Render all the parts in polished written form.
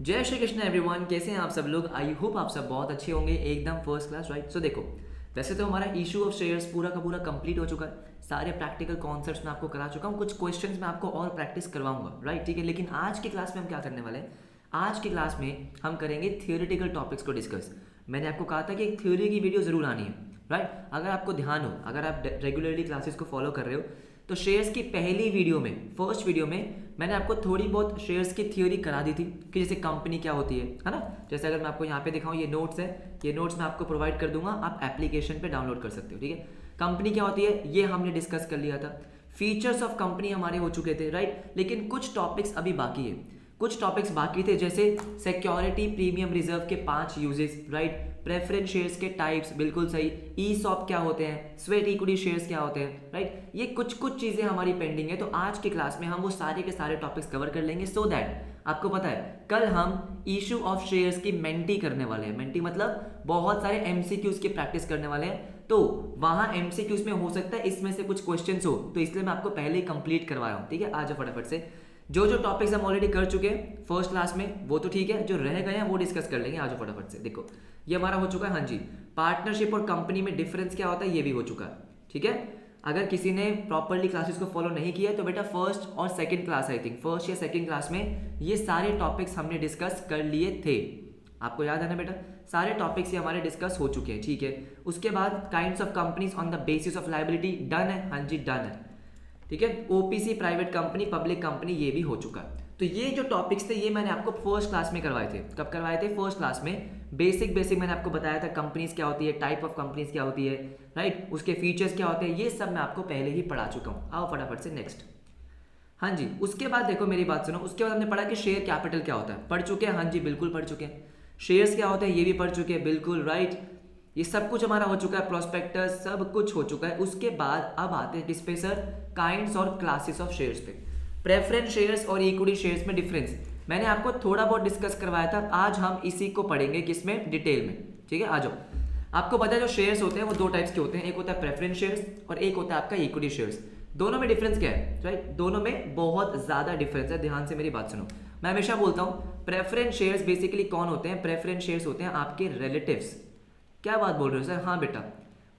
जय श्री कृष्ण एवरीवन, कैसे हैं आप सब लोग। आई होप आप सब बहुत अच्छे होंगे, एकदम फर्स्ट क्लास, राइट। सो देखो, वैसे तो हमारा इशू ऑफ शेयर्स पूरा का पूरा कंप्लीट हो चुका है। सारे प्रैक्टिकल कॉन्सेप्ट्स मैं आपको करा चुका हूँ, कुछ क्वेश्चंस मैं आपको और प्रैक्टिस करवाऊंगा, राइट, ठीक है। लेकिन आज की क्लास में हम क्या करने वाले हैं, आज की क्लास में हम करेंगे थियोरेटिकल टॉपिक्स को डिस्कस। मैंने आपको कहा था कि एक थ्योरी की वीडियो जरूर आनी है, राइट। अगर आपको ध्यान हो, अगर आप रेगुलरली क्लासेस को फॉलो कर रहे हो, तो शेयर्स की पहली वीडियो में, फर्स्ट वीडियो में मैंने आपको थोड़ी बहुत शेयर्स की थ्योरी करा दी थी कि जैसे कंपनी क्या होती है ना। जैसे अगर मैं आपको यहाँ पे दिखाऊं, ये नोट्स है, ये नोट्स मैं आपको प्रोवाइड कर दूंगा, आप एप्लीकेशन पे डाउनलोड कर सकते हो, ठीक है। कंपनी क्या होती है ये हमने डिस्कस कर लिया था। फीचर्स ऑफ कंपनी हमारे हो चुके थे, राइट। लेकिन कुछ टॉपिक्स अभी बाकी है, कुछ टॉपिक्स बाकी थे, जैसे सिक्योरिटी प्रीमियम रिजर्व के 5 यूजेस, राइट। प्रेफरेंस शेयर्स के टाइप्स, बिल्कुल सही। ईसॉप क्या होते हैं, स्वेट इक्विटी शेयर्स क्या होते हैं, राइट। ये कुछ कुछ चीजें हमारी पेंडिंग है, तो आज की क्लास में हम वो सारे के सारे टॉपिक्स कवर कर लेंगे, सो दैट आपको पता है कल हम इशू ऑफ शेयर्स की मेंटी करने वाले हैं। मेंटी मतलब बहुत सारे एमसीक्यूज की प्रैक्टिस करने वाले हैं, तो वहां एमसीक्यूज में हो सकता है इसमें से कुछ क्वेश्चंस हो, तो इसलिए मैं आपको पहले ही कंप्लीट करवा रहा हूं, ठीक है। आ जाओ फटाफट से। जो जो टॉपिक्स हम ऑलरेडी कर चुके हैं फर्स्ट क्लास में वो तो ठीक है, जो रह गए हैं वो डिस्कस कर लेंगे। आ जाओ फटाफट से। देखो, ये हमारा हो चुका है, हाँ जी। पार्टनरशिप और कंपनी में डिफरेंस क्या होता है ये भी हो चुका है, ठीक है। अगर किसी ने प्रॉपरली क्लासेस को फॉलो नहीं किया है तो बेटा फर्स्ट और second class, I think first या सेकंड क्लास में ये सारे टॉपिक्स हमने डिस्कस कर लिए थे। आपको याद है ना बेटा, सारे टॉपिक्स ये हमारे डिस्कस हो चुके हैं, ठीक है। उसके बाद kinds of companies on the basis of liability done है, हाँ जी डन है, ठीक है। OPC private company, public company, ये भी हो चुका है। तो ये जो टॉपिक्स थे ये मैंने आपको फर्स्ट क्लास में करवाए थे। कब करवाए थे? फर्स्ट क्लास में। बेसिक मैंने आपको बताया था कंपनीज क्या होती है, टाइप ऑफ कंपनीज क्या होती है, राइट, उसके फीचर्स क्या होते हैं, ये सब मैं आपको पहले ही पढ़ा चुका हूँ। आओ फटाफट से नेक्स्ट। हाँ जी, उसके बाद देखो मेरी बात सुनो, उसके बाद हमने पढ़ा कि शेयर कैपिटल क्या होता है। पढ़ चुके हैं, हाँ जी बिल्कुल पढ़ चुके हैं। शेयर्स क्या होते हैं ये भी पढ़ चुके हैं, बिल्कुल राइट। ये सब कुछ हमारा हो चुका है, प्रोस्पेक्टस सब कुछ हो चुका है। उसके बाद अब आते हैं किस पे सर? काइंड्स और क्लासेस ऑफ शेयर्स पे। प्रेफरेंस शेयर्स और इक्विटी शेयर्स में डिफरेंस मैंने आपको थोड़ा बहुत डिस्कस करवाया था, आज हम इसी को पढ़ेंगे, किसमें? डिटेल में, ठीक है। आ जाओ। आपको पता है जो शेयर्स होते हैं वो दो टाइप्स के होते हैं, एक होता है प्रेफरेंस शेयर्स और एक होता है आपका इक्विटी शेयर्स। दोनों में डिफरेंस क्या है, राइट? दोनों में बहुत ज्यादा डिफरेंस है, ध्यान से मेरी बात सुनो। मैं हमेशा बोलता हूँ प्रेफरेंस शेयर्स बेसिकली कौन होते हैं? प्रेफरेंस शेयर्स होते हैं आपके रिलेटिव्स। क्या बात बोल रहे हो सर? हाँ बेटा,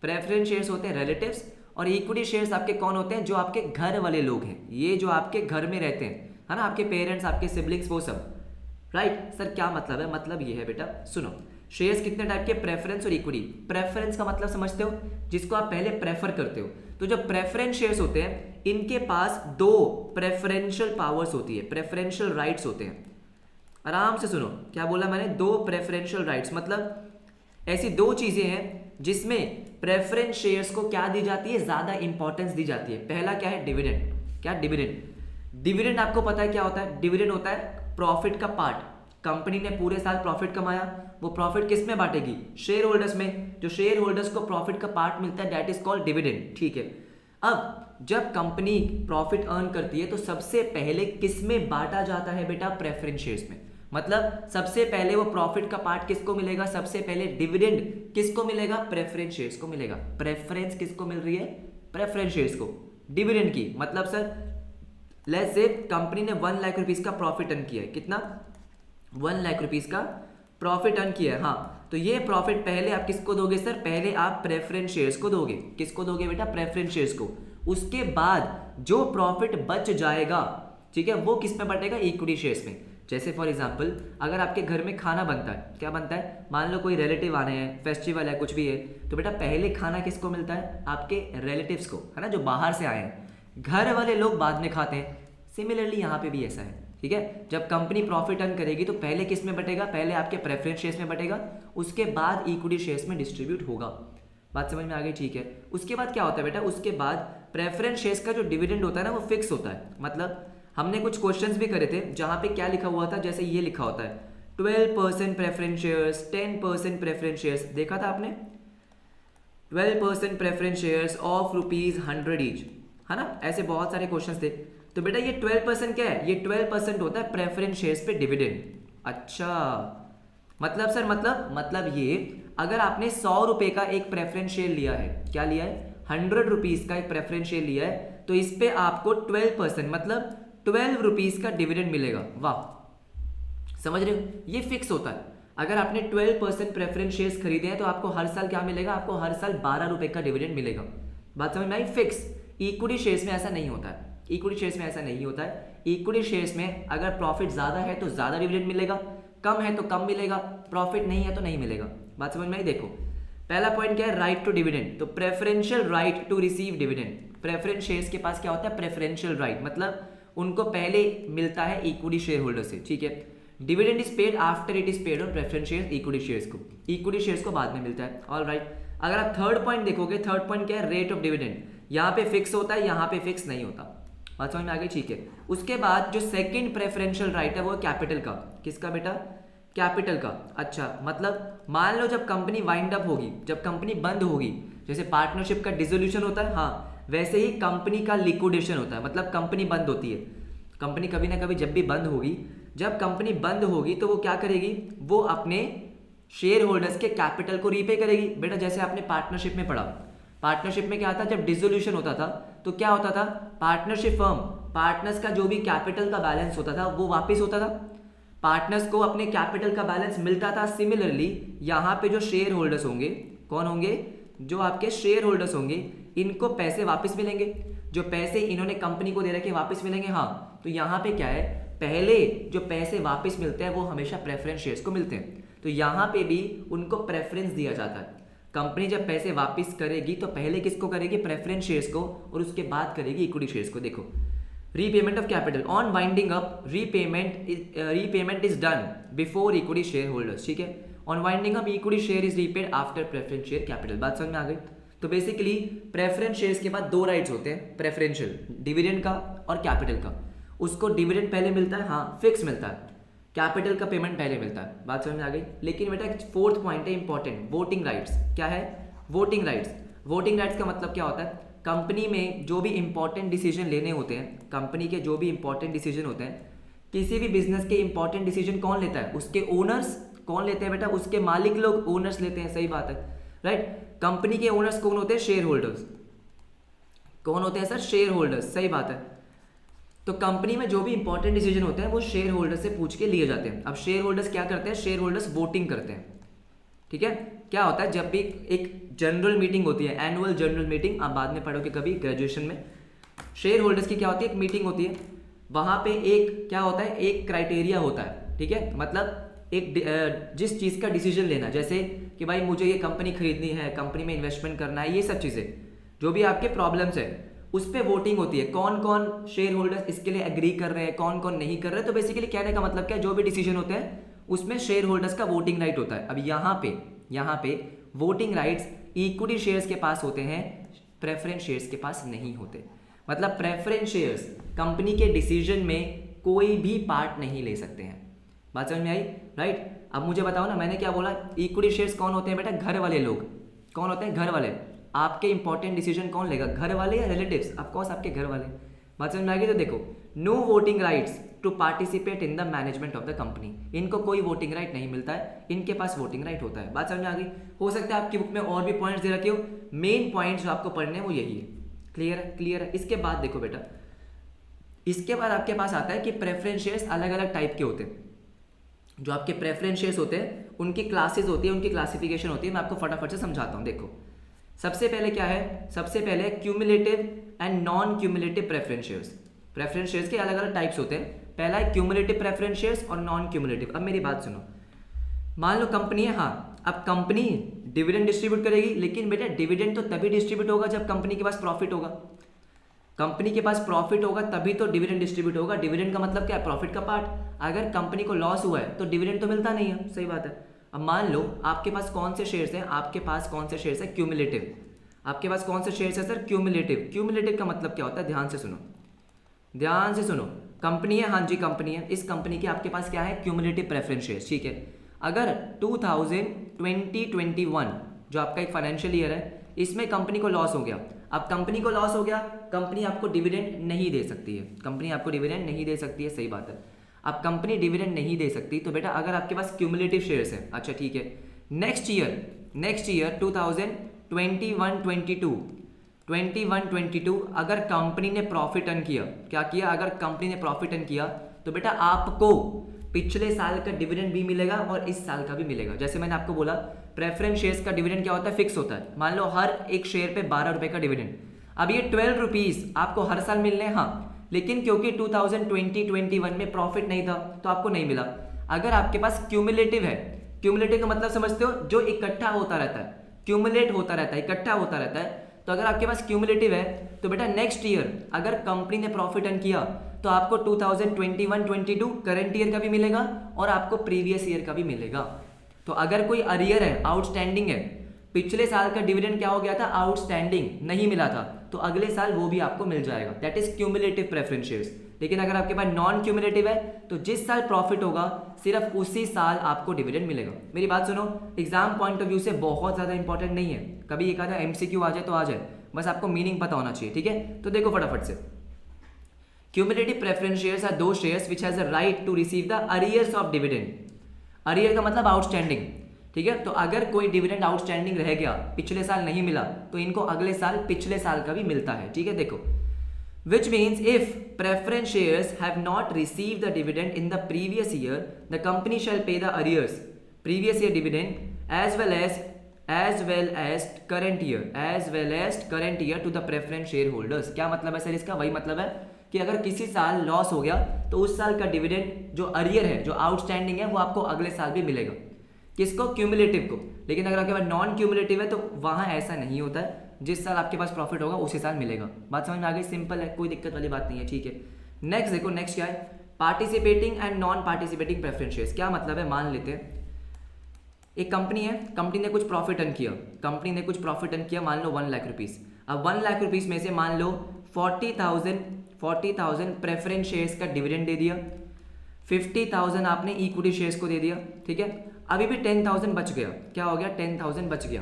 प्रेफरेंस शेयर्स होते हैं रिलेटिव्स, और इक्विटी शेयर्स आपके कौन होते हैं? जो आपके घर वाले लोग हैं, ये जो आपके घर में रहते हैं, है ना, आपके पेरेंट्स, आपके सिबलिंग्स, वो सब, राइट। सर क्या मतलब है? मतलब ये है बेटा, सुनो। शेयर्स कितने टाइप के? प्रेफरेंस और इक्विटी। प्रेफरेंस का मतलब समझते हो, जिसको आप पहले प्रेफर करते हो। तो जो प्रेफरेंस शेयर्स होते हैं इनके पास दो प्रेफरेंशियल पावर्स होती है, प्रेफरेंशियल राइट्स होते हैं। आराम से सुनो, क्या बोला मैंने? दो प्रेफरेंशियल राइट्स, मतलब ऐसी दो चीजें हैं जिसमें प्रेफरेंस शेयर्स को क्या दी जाती है? ज्यादा इंपॉर्टेंस दी जाती है। पहला क्या है? डिविडेंड। क्या? डिविडेंड। डिविडेंड आपको पता है क्या होता है? डिविडेंड होता है प्रॉफिट का पार्ट। कंपनी ने पूरे साल प्रॉफिट कमाया, वो प्रॉफिट किस में बांटेगी? शेयर होल्डर्स में। जो शेयर होल्डर्स को प्रॉफिट का पार्ट मिलता है दैट इज कॉल्ड डिविडेंड, ठीक है। अब जब कंपनी प्रॉफिट अर्न करती है तो सबसे पहले किस में बांटा जाता है बेटा? प्रेफरेंस शेयर्स में। मतलब सबसे पहले वो प्रॉफिट का पार्ट किसको मिलेगा? सबसे पहले डिविडेंड किसको मिलेगा? प्रेफरेंस शेयर्स को मिलेगा। प्रेफरेंस किसको मिल रही है? प्रेफरेंस शेयर्स को, डिविडेंड की। मतलब सर लेट्स से कंपनी ने 1 लाख रुपीस का प्रॉफिट अर्न किया है। कितना? 1 लाख रुपीस का प्रॉफिट अर्न किया है, हाँ। तो ये प्रॉफिट पहले आप किसको दोगे सर? पहले आप प्रेफरेंस शेयर्स को दोगे। किसको दोगे बेटा? प्रेफरेंस शेयर्स को। उसके बाद जो प्रॉफिट बच जाएगा, ठीक है, वो किस में बटेगा? इक्विटी शेयर्स में। जैसे फॉर एग्जांपल अगर आपके घर में खाना बनता है, क्या बनता है? मान लो कोई रिलेटिव आने हैं, फेस्टिवल है, कुछ भी है, तो बेटा पहले खाना किसको मिलता है? आपके रिलेटिव्स को, है ना, जो बाहर से आए हैं। घर वाले लोग बाद में खाते हैं। सिमिलरली यहाँ पे भी ऐसा है, ठीक है। जब कंपनी प्रॉफिट अर्न करेगी तो पहले किस में बटेगा? पहले आपके प्रेफरेंस शेयर्स में बटेगा, उसके बाद इक्विटी शेयर्स में डिस्ट्रीब्यूट होगा। बात समझ में आ गई? ठीक है। उसके बाद क्या होता है बेटा? उसके बाद प्रेफरेंस शेयर्स का जो डिविडेंड होता है ना, वो फिक्स होता है। मतलब हमने कुछ क्वेश्चंस भी करे थे जहां पे क्या लिखा हुआ था, जैसे ये लिखा होता है 12% प्रेफरेंस शेयर्स, 10% प्रेफरेंस शेयर्स, देखा था आपने? 12% प्रेफरेंस शेयर्स ऑफ ₹100 ईच, है ना, ऐसे बहुत सारे क्वेश्चंस थे। तो बेटा ये 12% क्या है? ये 12% होता है प्रेफरेंस शेयर्स पे डिविडेंड। अच्छा, मतलब सर मतलब ये अगर आपने 100 रुपए का एक प्रेफरेंस शेयर लिया है, क्या लिया है? 100 रुपीज का एक प्रेफरेंस शेयर लिया है, तो इस पे आपको 12% मतलब 12 रुपीज का डिविडेंड मिलेगा। वाह, समझ रहे हो, ये फिक्स होता है। अगर आपने 12% प्रेफरेंस शेयर्स खरीदे हैं तो आपको हर साल क्या मिलेगा, आपको हर साल 12 रुपए का डिविडेंड मिलेगा। बात समझ में आई, फिक्स। इक्विटी शेयर्स में ऐसा नहीं होता है, इक्विटी शेयर्स में ऐसा नहीं होता है। इक्विटी शेयर्स में अगर प्रॉफिट ज्यादा है तो ज्यादा डिविडेंड मिलेगा, कम है तो कम मिलेगा, प्रॉफिट नहीं है तो नहीं मिलेगा। बात समझ में आई। देखो पहला पॉइंट क्या है, राइट टू डिविडेंड। तो preferential right to receive dividend, preference shares के पास क्या होता है, प्रेफरेंशियल राइट, मतलब उनको पहले मिलता है इक्विटी शेयर होल्डर से, ठीक है। Dividend is paid after it is paid on preference shares, equity shares को, इक्विटी शेयर्स को बाद में मिलता है। All right. अगर आप थर्ड पॉइंट देखोगे, थर्ड पॉइंट क्या है, रेट ऑफ डिविडेंड। यहाँ पे फिक्स होता है, यहाँ पे फिक्स नहीं होता। बात समझ में आ गई, ठीक है। उसके बाद जो सेकंड प्रेफरेंशियल राइट है वो कैपिटल का। किसका बेटा, कैपिटल का। अच्छा, मतलब मान लो जब कंपनी वाइंड अप होगी, जब कंपनी बंद होगी, जैसे पार्टनरशिप का डिसोल्यूशन होता है, हाँ वैसे ही कंपनी का लिक्विडेशन होता है, मतलब कंपनी बंद होती है। कंपनी कभी ना कभी जब भी बंद होगी, जब कंपनी बंद होगी तो वो क्या करेगी, वो अपने शेयर होल्डर्स के कैपिटल को रीपे करेगी। बेटा जैसे आपने पार्टनरशिप में पढ़ा, पार्टनरशिप में क्या था, जब डिसोल्यूशन होता था तो क्या होता था, पार्टनरशिप फर्म, पार्टनर्स का जो भी कैपिटल का बैलेंस होता था वो वापस होता था, पार्टनर्स को अपने कैपिटल का बैलेंस मिलता था। सिमिलरली यहाँ पे जो शेयर होल्डर्स होंगे, कौन होंगे, जो आपके शेयर होल्डर्स होंगे, इनको पैसे वापस मिलेंगे, जो पैसे इन्होंने कंपनी को दे रखे वापस मिलेंगे। हाँ, तो यहाँ पे क्या है, पहले जो पैसे वापस मिलते हैं वो हमेशा प्रेफरेंस शेयर्स को मिलते हैं, तो यहाँ पे भी उनको प्रेफरेंस दिया जाता है। कंपनी जब पैसे वापस करेगी तो पहले किसको करेगी, प्रेफरेंस शेयर्स को, और उसके बाद करेगी इक्विटी शेयर्स को। देखो repayment of capital on winding up, repayment is done before equity share holders, ठीक है। On winding up equity share is repaid after preference share capital. बात समझ में आ गई। तो बेसिकली प्रेफरेंस शेयर्स के बाद दो राइट्स होते हैं, प्रेफरेंशियल, डिविडेंड का और कैपिटल का। उसको डिविडेंड पहले मिलता है, हाँ फिक्स मिलता है, कैपिटल का पेमेंट पहले मिलता है। बात समझ में आ गई। लेकिन बेटा एक फोर्थ पॉइंट है इंपॉर्टेंट, वोटिंग राइट्स। क्या है, वोटिंग राइट्स। वोटिंग राइट्स का मतलब क्या होता है, कंपनी में जो भी इंपॉर्टेंट डिसीजन लेने होते हैं, कंपनी के जो भी इंपॉर्टेंट डिसीजन होते हैं, किसी भी बिजनेस के इंपॉर्टेंट डिसीजन कौन लेता है, उसके ओनर्स। कौन लेते हैं बेटा, उसके मालिक लोग, ओनर्स लेते हैं, सही बात है, राइट। कंपनी के ओनर्स कौन होते हैं, शेयर होल्डर्स। कौन होते हैं सर, शेयर होल्डर्स, सही बात है। तो कंपनी में जो भी इंपॉर्टेंट डिसीजन होते हैं वो शेयर होल्डर से पूछ के लिए जाते हैं। अब शेयर होल्डर्स क्या करते हैं, शेयर होल्डर्स वोटिंग करते हैं, ठीक है। क्या होता है, जब भी एक जनरल मीटिंग होती है, एनुअल जनरल मीटिंग, आप बाद में पढ़ोगे कभी ग्रेजुएशन में, शेयर होल्डर्स की क्या होती है, एक मीटिंग होती है। वहां पे एक क्या होता है, एक क्राइटेरिया होता है, ठीक है। मतलब एक जिस चीज़ का डिसीजन लेना, जैसे कि भाई मुझे ये कंपनी खरीदनी है, कंपनी में इन्वेस्टमेंट करना है, ये सब चीज़ें जो भी आपके प्रॉब्लम्स है उस पर वोटिंग होती है। कौन कौन शेयर होल्डर्स इसके लिए एग्री कर रहे हैं, कौन कौन नहीं कर रहे हैं। तो बेसिकली कहने का मतलब क्या है, जो भी डिसीजन होते हैं उसमें शेयर होल्डर्स का वोटिंग राइट होता है। अब यहाँ पे वोटिंग राइट्स इक्विटी शेयर्स के पास होते हैं, प्रेफरेंस शेयर्स के पास नहीं होते। मतलब प्रेफरेंस शेयर्स कंपनी के डिसीजन में कोई भी पार्ट नहीं ले सकते हैं। बात समझ में आई, राइट। अब मुझे बताओ ना, मैंने क्या बोला, इक्विटी शेयर्स कौन होते हैं बेटा, घर वाले लोग। कौन होते हैं, घर वाले। आपके इंपॉर्टेंट डिसीजन कौन लेगा, घर वाले या रिलेटिव्स, ऑफ कोर्स आपके घर वाले। बात समझ में आ गई। तो देखो, no voting rights to participate in the management of the company, इनको कोई वोटिंग राइट नहीं मिलता है, इनके पास वोटिंग राइट होता है। बात समझ में आ गई। हो सकता है आपकी बुक में और भी पॉइंट्स दे रखे हो, मेन पॉइंट्स जो आपको पढ़ने हैं वो यही है। क्लियर है, क्लियर है। इसके बाद देखो बेटा, इसके बाद आपके पास आता है कि प्रेफरेंस शेयर्स अलग अलग टाइप के होते हैं। जो आपके प्रेफरेंस शेयर्स होते हैं उनकी क्लासेस होती है, उनकी क्लासिफिकेशन होती है। मैं आपको फटाफट से समझाता हूँ। देखो सबसे पहले क्या है, सबसे पहले cumulative and non cumulative preference shares. Preference shares के अलग अलग टाइप्स होते हैं। पहला है क्यूमुलेटिव प्रेफरेंस शेयर्स और नॉन क्यूमुलेटिव। अब मेरी बात सुनो, मान लो कंपनी है, हाँ अब कंपनी डिविडेंड डिस्ट्रीब्यूट करेगी, लेकिन बेटा डिविडेंड तो तभी डिस्ट्रीब्यूट होगा जब कंपनी के पास प्रॉफिट होगा। कंपनी के पास प्रॉफिट होगा तभी तो डिविडेंड डिस्ट्रीब्यूट होगा। डिविडेंड का मतलब क्या है, प्रॉफिट का पार्ट। अगर कंपनी को लॉस हुआ है तो डिविडेंड तो मिलता नहीं है, सही बात है। अब मान लो आपके पास कौन से शेयर्स हैं, आपके पास कौन से शेयर्स है, क्यूमुलेटिव। आपके पास कौन से शेयर्स है सर, क्यूमुलेटिव। क्यूमुलेटिव का मतलब क्या होता है, ध्यान से सुनो, ध्यान से सुनो। कंपनी है, हाँ जी कंपनी है, इस कंपनी के आपके पास क्या है, क्यूमुलेटिव प्रेफरेंस शेयर्स, ठीक है। अगर 2020-21 जो आपका एक फाइनेंशियल ईयर है, इसमें कंपनी को लॉस हो गया। अब कंपनी को लॉस हो गया, कंपनी आपको डिविडेंड नहीं दे सकती है, कंपनी आपको डिविडेंड नहीं दे सकती है, सही बात है। अब कंपनी डिविडेंड नहीं दे सकती तो बेटा अगर आपके पास क्यूमुलेटिव शेयर्स है, अच्छा ठीक है, नेक्स्ट ईयर 2021-22 अगर कंपनी ने प्रॉफिट अर्न किया, क्या किया, अगर कंपनी ने प्रॉफिट अर्न किया तो बेटा आपको पिछले साल का डिविडेंड भी मिलेगा और इस साल का भी मिलेगा। जैसे मैंने आपको बोला प्रेफरेंस शेयर्स का डिविडेंड क्या होता है, फिक्स होता है। मान लो हर एक शेयर पे 12 रुपए का डिविडेंड, अब ये 12 रुपीज आपको हर साल मिलने हैं, हाँ, लेकिन क्योंकि 2020-21 में प्रॉफिट नहीं था तो आपको नहीं मिला। अगर आपके पास क्यूमुलेटिव है, क्यूमुलेटिव का मतलब समझते हो, जो इकट्ठा होता रहता है, क्यूमुलेट होता रहता है, इकट्ठा होता रहता है, तो अगर आपके पास क्यूमुलेटिव है तो बेटा नेक्स्ट ईयर अगर कंपनी ने प्रॉफिट अर्न किया तो आपको 2021-22 करंट ईयर का भी मिलेगा और आपको प्रीवियस ईयर का भी मिलेगा। तो अगर कोई अरियर है, आउटस्टैंडिंग है, पिछले साल का डिविडेंड क्या हो गया था, आउटस्टैंडिंग नहीं मिला था, तो अगले साल वो भी आपको मिल जाएगा, that is cumulative preference shares. लेकिन अगर आपके पास नॉन क्यूमुलेटिव है तो जिस साल प्रॉफिट होगा सिर्फ उसी साल आपको डिविडेंड मिलेगा। मेरी बात सुनो, एग्जाम पॉइंट ऑफ व्यू से बहुत ज्यादा इंपॉर्टेंट नहीं है, कभी एक आधा एमसीक्यू आ जाए तो आ जाए, बस आपको मीनिंग पता होना चाहिए, ठीक है। तो देखो फटाफट से, क्यूमुलेटिव प्रेफरेंस शेयर्स आर दो shares which has a right to receive the arrears of dividend. Arrear का मतलब आउटस्टैंडिंग, ठीक है। तो अगर कोई डिविडेंड आउटस्टैंडिंग रह गया, पिछले साल नहीं मिला, तो इनको अगले साल पिछले साल का भी मिलता है, ठीक है। देखो, which means if preference shares have not received the dividend in the previous year, the company shall pay the arrears previous year dividend as well as current year to the preference shareholders। क्या मतलब है sir इसका? वही मतलब है कि अगर किसी साल लॉस हो गया तो उस साल का डिविडेंड जो अरियर है, जो आउटस्टैंडिंग है, वो आपको अगले साल भी मिलेगा। किसको? क्यूमुलेटिव को। लेकिन अगर आपके पास नॉन क्यूमुलेटिव है तो वहां ऐसा नहीं होता है, जिस साल आपके पास प्रॉफिट होगा उसी साल मिलेगा। बात समझ में आ गई? सिंपल है, कोई दिक्कत वाली बात नहीं है, ठीक है। नेक्स्ट देखो, नेक्स्ट क्या है, participating and non participating preference shares. क्या मतलब है? मान लेते हैं एक कंपनी है, कंपनी ने कुछ प्रॉफिट अर्न किया, मान लो 1 लाख रुपीज। अब 1 लाख रुपीज में से मान लो 40,000 प्रेफरेंस शेयर्स का डिविडेंड दे दिया, 50,000 आपने इक्विटी शेयर्स को दे दिया, ठीक है। अभी भी 10,000 बच गया। क्या हो गया? 10,000 बच गया,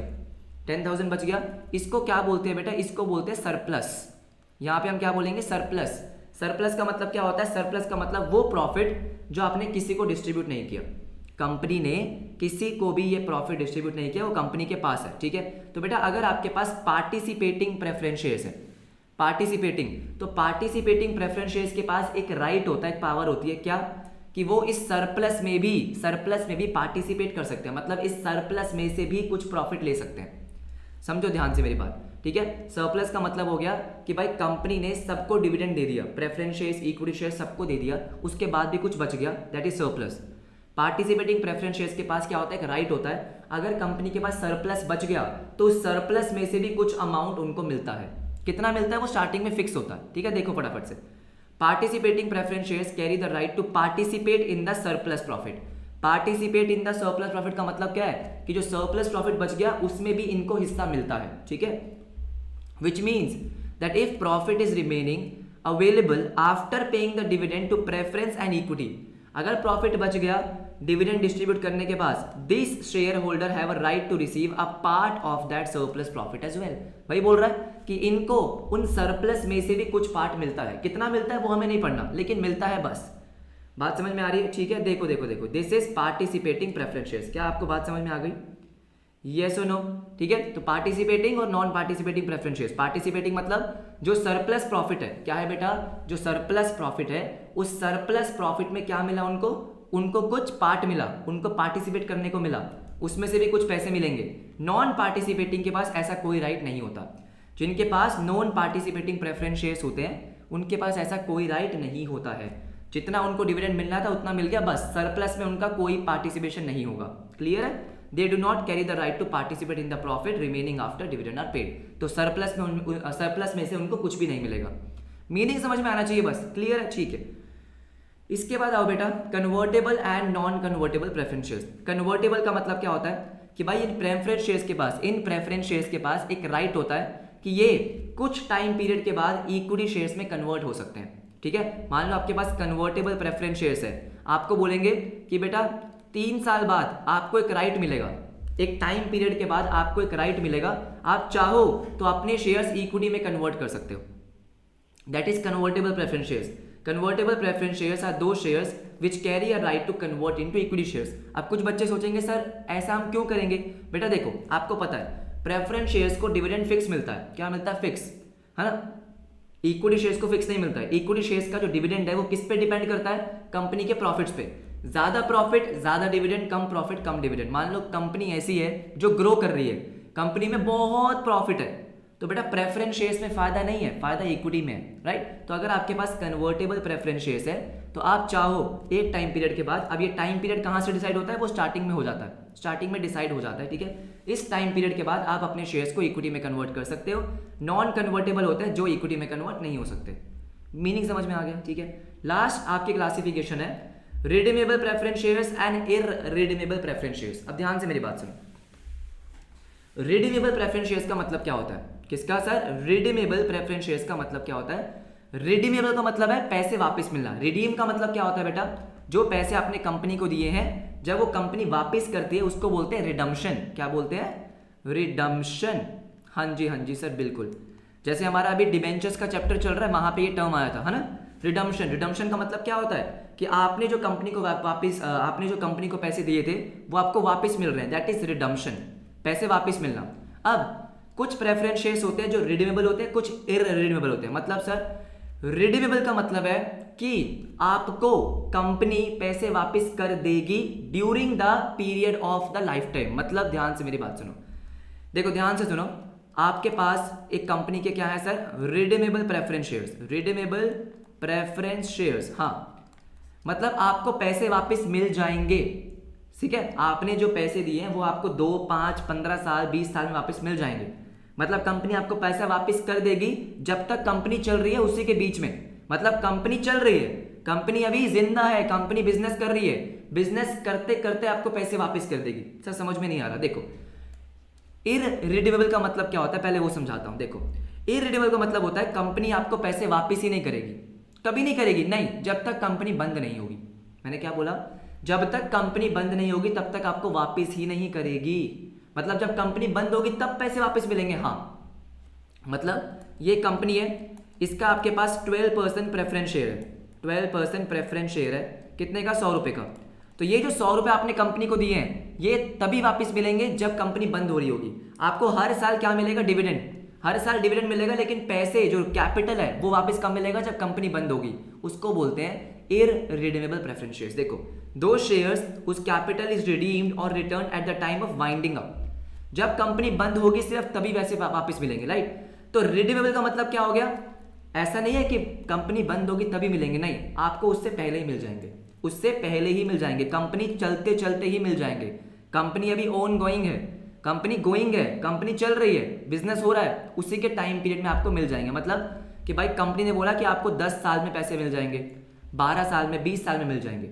10,000 बच गया। इसको क्या बोलते हैं बेटा? इसको बोलते हैं सरप्लस। यहाँ पे हम क्या बोलेंगे? सरप्लस। सरप्लस का मतलब क्या होता है? सरप्लस का मतलब वो प्रॉफिट जो आपने किसी को डिस्ट्रीब्यूट नहीं किया, कंपनी ने किसी को भी ये प्रॉफिट डिस्ट्रीब्यूट नहीं किया, वो कंपनी के पास है, ठीक है। तो बेटा अगर आपके पास पार्टिसिपेटिंग प्रेफरेंस शेयर्स है, तो पार्टिसिपेटिंग प्रेफरेंस शेयर्स के पास एक राइट होता है, एक पावर होती है, क्या? कि वो इस सरप्लस में भी पार्टिसिपेट कर सकते हैं, मतलब इस सरप्लस में से भी कुछ प्रॉफिट ले सकते हैं। समझो ध्यान से मेरी बात, ठीक है। सरप्लस का मतलब हो गया कि भाई कंपनी ने सबको डिविडेंड दे दिया, प्रेफरेंस शेयर्स, इक्विटी शेयर्स सबको दे दिया, उसके बाद भी कुछ बच गया, that is surplus. Participating preference shares के पास क्या होता है? एक राइट होता है, अगर कंपनी के पास सरप्लस बच गया तो उस सरप्लस में से भी कुछ अमाउंट उनको मिलता है। कितना मिलता है वो स्टार्टिंग में फिक्स होता है, ठीक है। देखो फटाफट से, participating preference shares carry the right to participate in the surplus profit. Participate in the surplus profit का मतलब क्या है? कि जो सरप्लस प्रॉफिट बच गया उसमें भी इनको हिस्सा मिलता है, ठीक है। Which means that if profit is remaining available after paying the dividend to preference and equity, अगर प्रॉफिट बच गया डिविडेंड डिस्ट्रीब्यूट करने के बाद, this share holder have a right to receive a part of that surplus profit as well. भाई बोल रहा है कि इनको उन सरप्लस में से भी कुछ पार्ट मिलता है। कितना मिलता है वो हमें नहीं पढ़ना, लेकिन मिलता है बस। बात समझ में आ रही है? ठीक है। देखो देखो देखो, this is participating preference shares. क्या आपको बात समझ में आ गई? यस और नो? ठीक है। तो पार्टिसिपेटिंग और non participating preference shares. Participating मतलब जो सरप्लस प्रॉफिट है, क्या है बेटा? जो सरप्लस प्रॉफिट है, उस सरप्लस प्रॉफिट में क्या मिला उनको कुछ पार्ट मिला, उनको पार्टिसिपेट करने को मिला, उसमें से भी कुछ पैसे मिलेंगे। नॉन पार्टिसिपेटिंग के पास ऐसा कोई राइट नहीं होता। जिनके पास नॉन पार्टिसिपेटिंग प्रेफरेंस शेयर्स होते हैं उनके पास ऐसा कोई राइट नहीं होता है। जितना उनको डिविडेंड मिलना था उतना मिल गया, बस। सरप्लस में उनका कोई पार्टिसिपेशन नहीं होगा। क्लियर है? They do not carry the right to participate in the profit remaining after dividend are paid. तो सरप्लस में से उनको कुछ भी नहीं मिलेगा। मीनिंग समझ में आना चाहिए बस। क्लियर है? ठीक है। इसके बाद आओ बेटा, convertible and non convertible preference shares. Convertible का मतलब क्या होता है? कि भाई इन प्रेफरेंस शेयर्स के पास एक राइट होता है कि ये कुछ टाइम पीरियड के बाद इक्विटी शेयर्स में कन्वर्ट हो सकते हैं, ठीक है। मान लो आपके पास कन्वर्टेबल प्रेफरेंस शेयर्स है, आपको बोलेंगे कि बेटा 3 साल बाद आपको एक राइट मिलेगा, एक टाइम पीरियड के बाद आपको एक राइट मिलेगा, आप चाहो तो अपने शेयर्स इक्विटी में कन्वर्ट कर सकते हो। That is convertible preference shares. Convertible preference shares are दो shares which carry a right to convert into equity shares. अब कुछ बच्चे सोचेंगे सर ऐसा हम क्यों करेंगे? बेटा देखो, आपको पता है प्रेफरेंस शेयर्स को डिविडेंड फिक्स मिलता है। क्या मिलता है? फिक्स, है ना। इक्विटी शेयर्स को फिक्स नहीं मिलता है। इक्विटी शेयर्स का जो डिविडेंड है वो किस पे डिपेंड करता है? कंपनी के प्रॉफिट्स पे। ज्यादा प्रॉफिट ज्यादा डिविडेंड, कम प्रॉफिट कम डिविडेंड। मान लो कंपनी ऐसी है जो ग्रो कर रही है, कंपनी में बहुत प्रॉफिट है, तो बेटा प्रेफरेंस शेयर्स में फायदा नहीं है, फायदा इक्विटी में है, राइट। तो अगर आपके पास कन्वर्टेबल प्रेफरेंस शेयर्स है तो आप चाहो एक टाइम पीरियड के बाद, अब ये टाइम पीरियड कहाँ से डिसाइड होता है, वो स्टार्टिंग में हो जाता है, स्टार्टिंग में डिसाइड हो जाता है, ठीक है। इस टाइम पीरियड के बाद आप अपने शेयर्स को इक्विटी में कन्वर्ट कर सकते हो। नॉन कन्वर्टेबल होते हैं जो इक्विटी में कन्वर्ट नहीं हो सकते। मीनिंग समझ में आ गया, ठीक है। लास्ट आपकी क्लासिफिकेशन है redeemable preference shares and irredeemable preference shares. अब ध्यान से मेरी बात सुनो। रिडीमेबल प्रेफरेंस शेयर्स का मतलब क्या होता है, किसका सर, रिडीमेबल प्रेफरेंस शेयर्स का मतलब क्या होता है, रिडीमेबल का मतलब है पैसे वापस मिलना। रिडीम का मतलब क्या होता है बेटा, जो पैसे आपने कंपनी को दिए हैं जब वो कंपनी वापस करती है उसको बोलते हैं रिडम्पशन। क्या बोलते हैं, रिडम्पशन। हाँ जी सर, बिल्कुल। जैसे हमारा अभी डिबेंचर्स का चैप्टर चल रहा है, वहां पे ये टर्म आया था, है ना, रिडम्पशन। रिडम्पशन का मतलब क्या होता है कि आपने जो कंपनी को वापस आपने जो कंपनी को पैसे दिए थे वो आपको वापस मिल रहे हैं, दैट इज रिडम्पशन, पैसे वापस मिलना। अब कुछ प्रेफरेंस शेयर्स होते हैं जो रिडीमेबल होते हैं, कुछ इररिडीमेबल होते हैं। मतलब सर रिडीमेबल का मतलब है कि आपको कंपनी पैसे वापस कर देगी during the period of the life time. मतलब ध्यान से मेरी बात सुनो, देखो ध्यान से सुनो, आपके पास एक कंपनी के क्या है sir, redeemable preference shares, redeemable preference shares. हाँ, मतलब आपको पैसे वापस मिल जाएंगे, ठीक है। आपने जो पैसे दिए हैं वो आपको 2, 5, 15 साल 20 साल में वापस मिल जाएंगे। मतलब कंपनी आपको पैसा वापस कर देगी जब तक कंपनी चल रही है, उसी के बीच में। मतलब कंपनी चल रही है, कंपनी अभी जिंदा है, कंपनी बिजनेस कर रही है, बिजनेस करते करते आपको पैसे वापस कर देगी। सर समझ में नहीं आ रहा, देखो इररिडीमेबल का मतलब क्या होता है, पहले वो समझाता हूं। देखो इररिडीमेबल का मतलब होता है कंपनी आपको पैसे वापस ही नहीं करेगी, कभी नहीं करेगी, नहीं, जब तक कंपनी बंद नहीं होगी। मैंने क्या बोला, जब तक कंपनी बंद नहीं होगी तब तक आपको वापस ही नहीं करेगी। मतलब जब कंपनी बंद होगी तब पैसे वापस मिलेंगे। हाँ, मतलब ये कंपनी है, इसका आपके पास 12% प्रेफरेंस शेयर है, 12% प्रेफरेंस शेयर है, कितने का, 100 रुपए का। तो ये जो 100 रुपए आपने कंपनी को दिए हैं ये तभी वापस मिलेंगे जब कंपनी बंद हो रही होगी। आपको हर साल क्या मिलेगा, डिविडेंड, हर साल डिविडेंड मिलेगा, लेकिन पैसे जो कैपिटल है वो वापस कब मिलेगा, जब कंपनी बंद होगी। उसको बोलते हैं इररिडीमेबल प्रेफरेंस शेयर्स। देखो दो शेयर्स उस कैपिटल इज रिडीम्ड और return eight the time of winding up. जब कंपनी बंद होगी सिर्फ तभी वैसे वापस मिलेंगे, राइट। तो रिडीमेबल का मतलब क्या हो गया, ऐसा नहीं है कि कंपनी बंद होगी तभी मिलेंगे, नहीं, आपको उससे पहले ही मिल जाएंगे, उससे पहले ही मिल जाएंगे, कंपनी चलते चलते ही मिल जाएंगे। कंपनी अभी ऑन गोइंग है, कंपनी गोइंग है, कंपनी चल रही है, बिजनेस हो रहा है, उसी के टाइम पीरियड में आपको मिल जाएंगे। मतलब कि भाई कंपनी ने बोला कि आपको 10 साल में पैसे मिल जाएंगे, 12 साल में, 20 साल में मिल जाएंगे,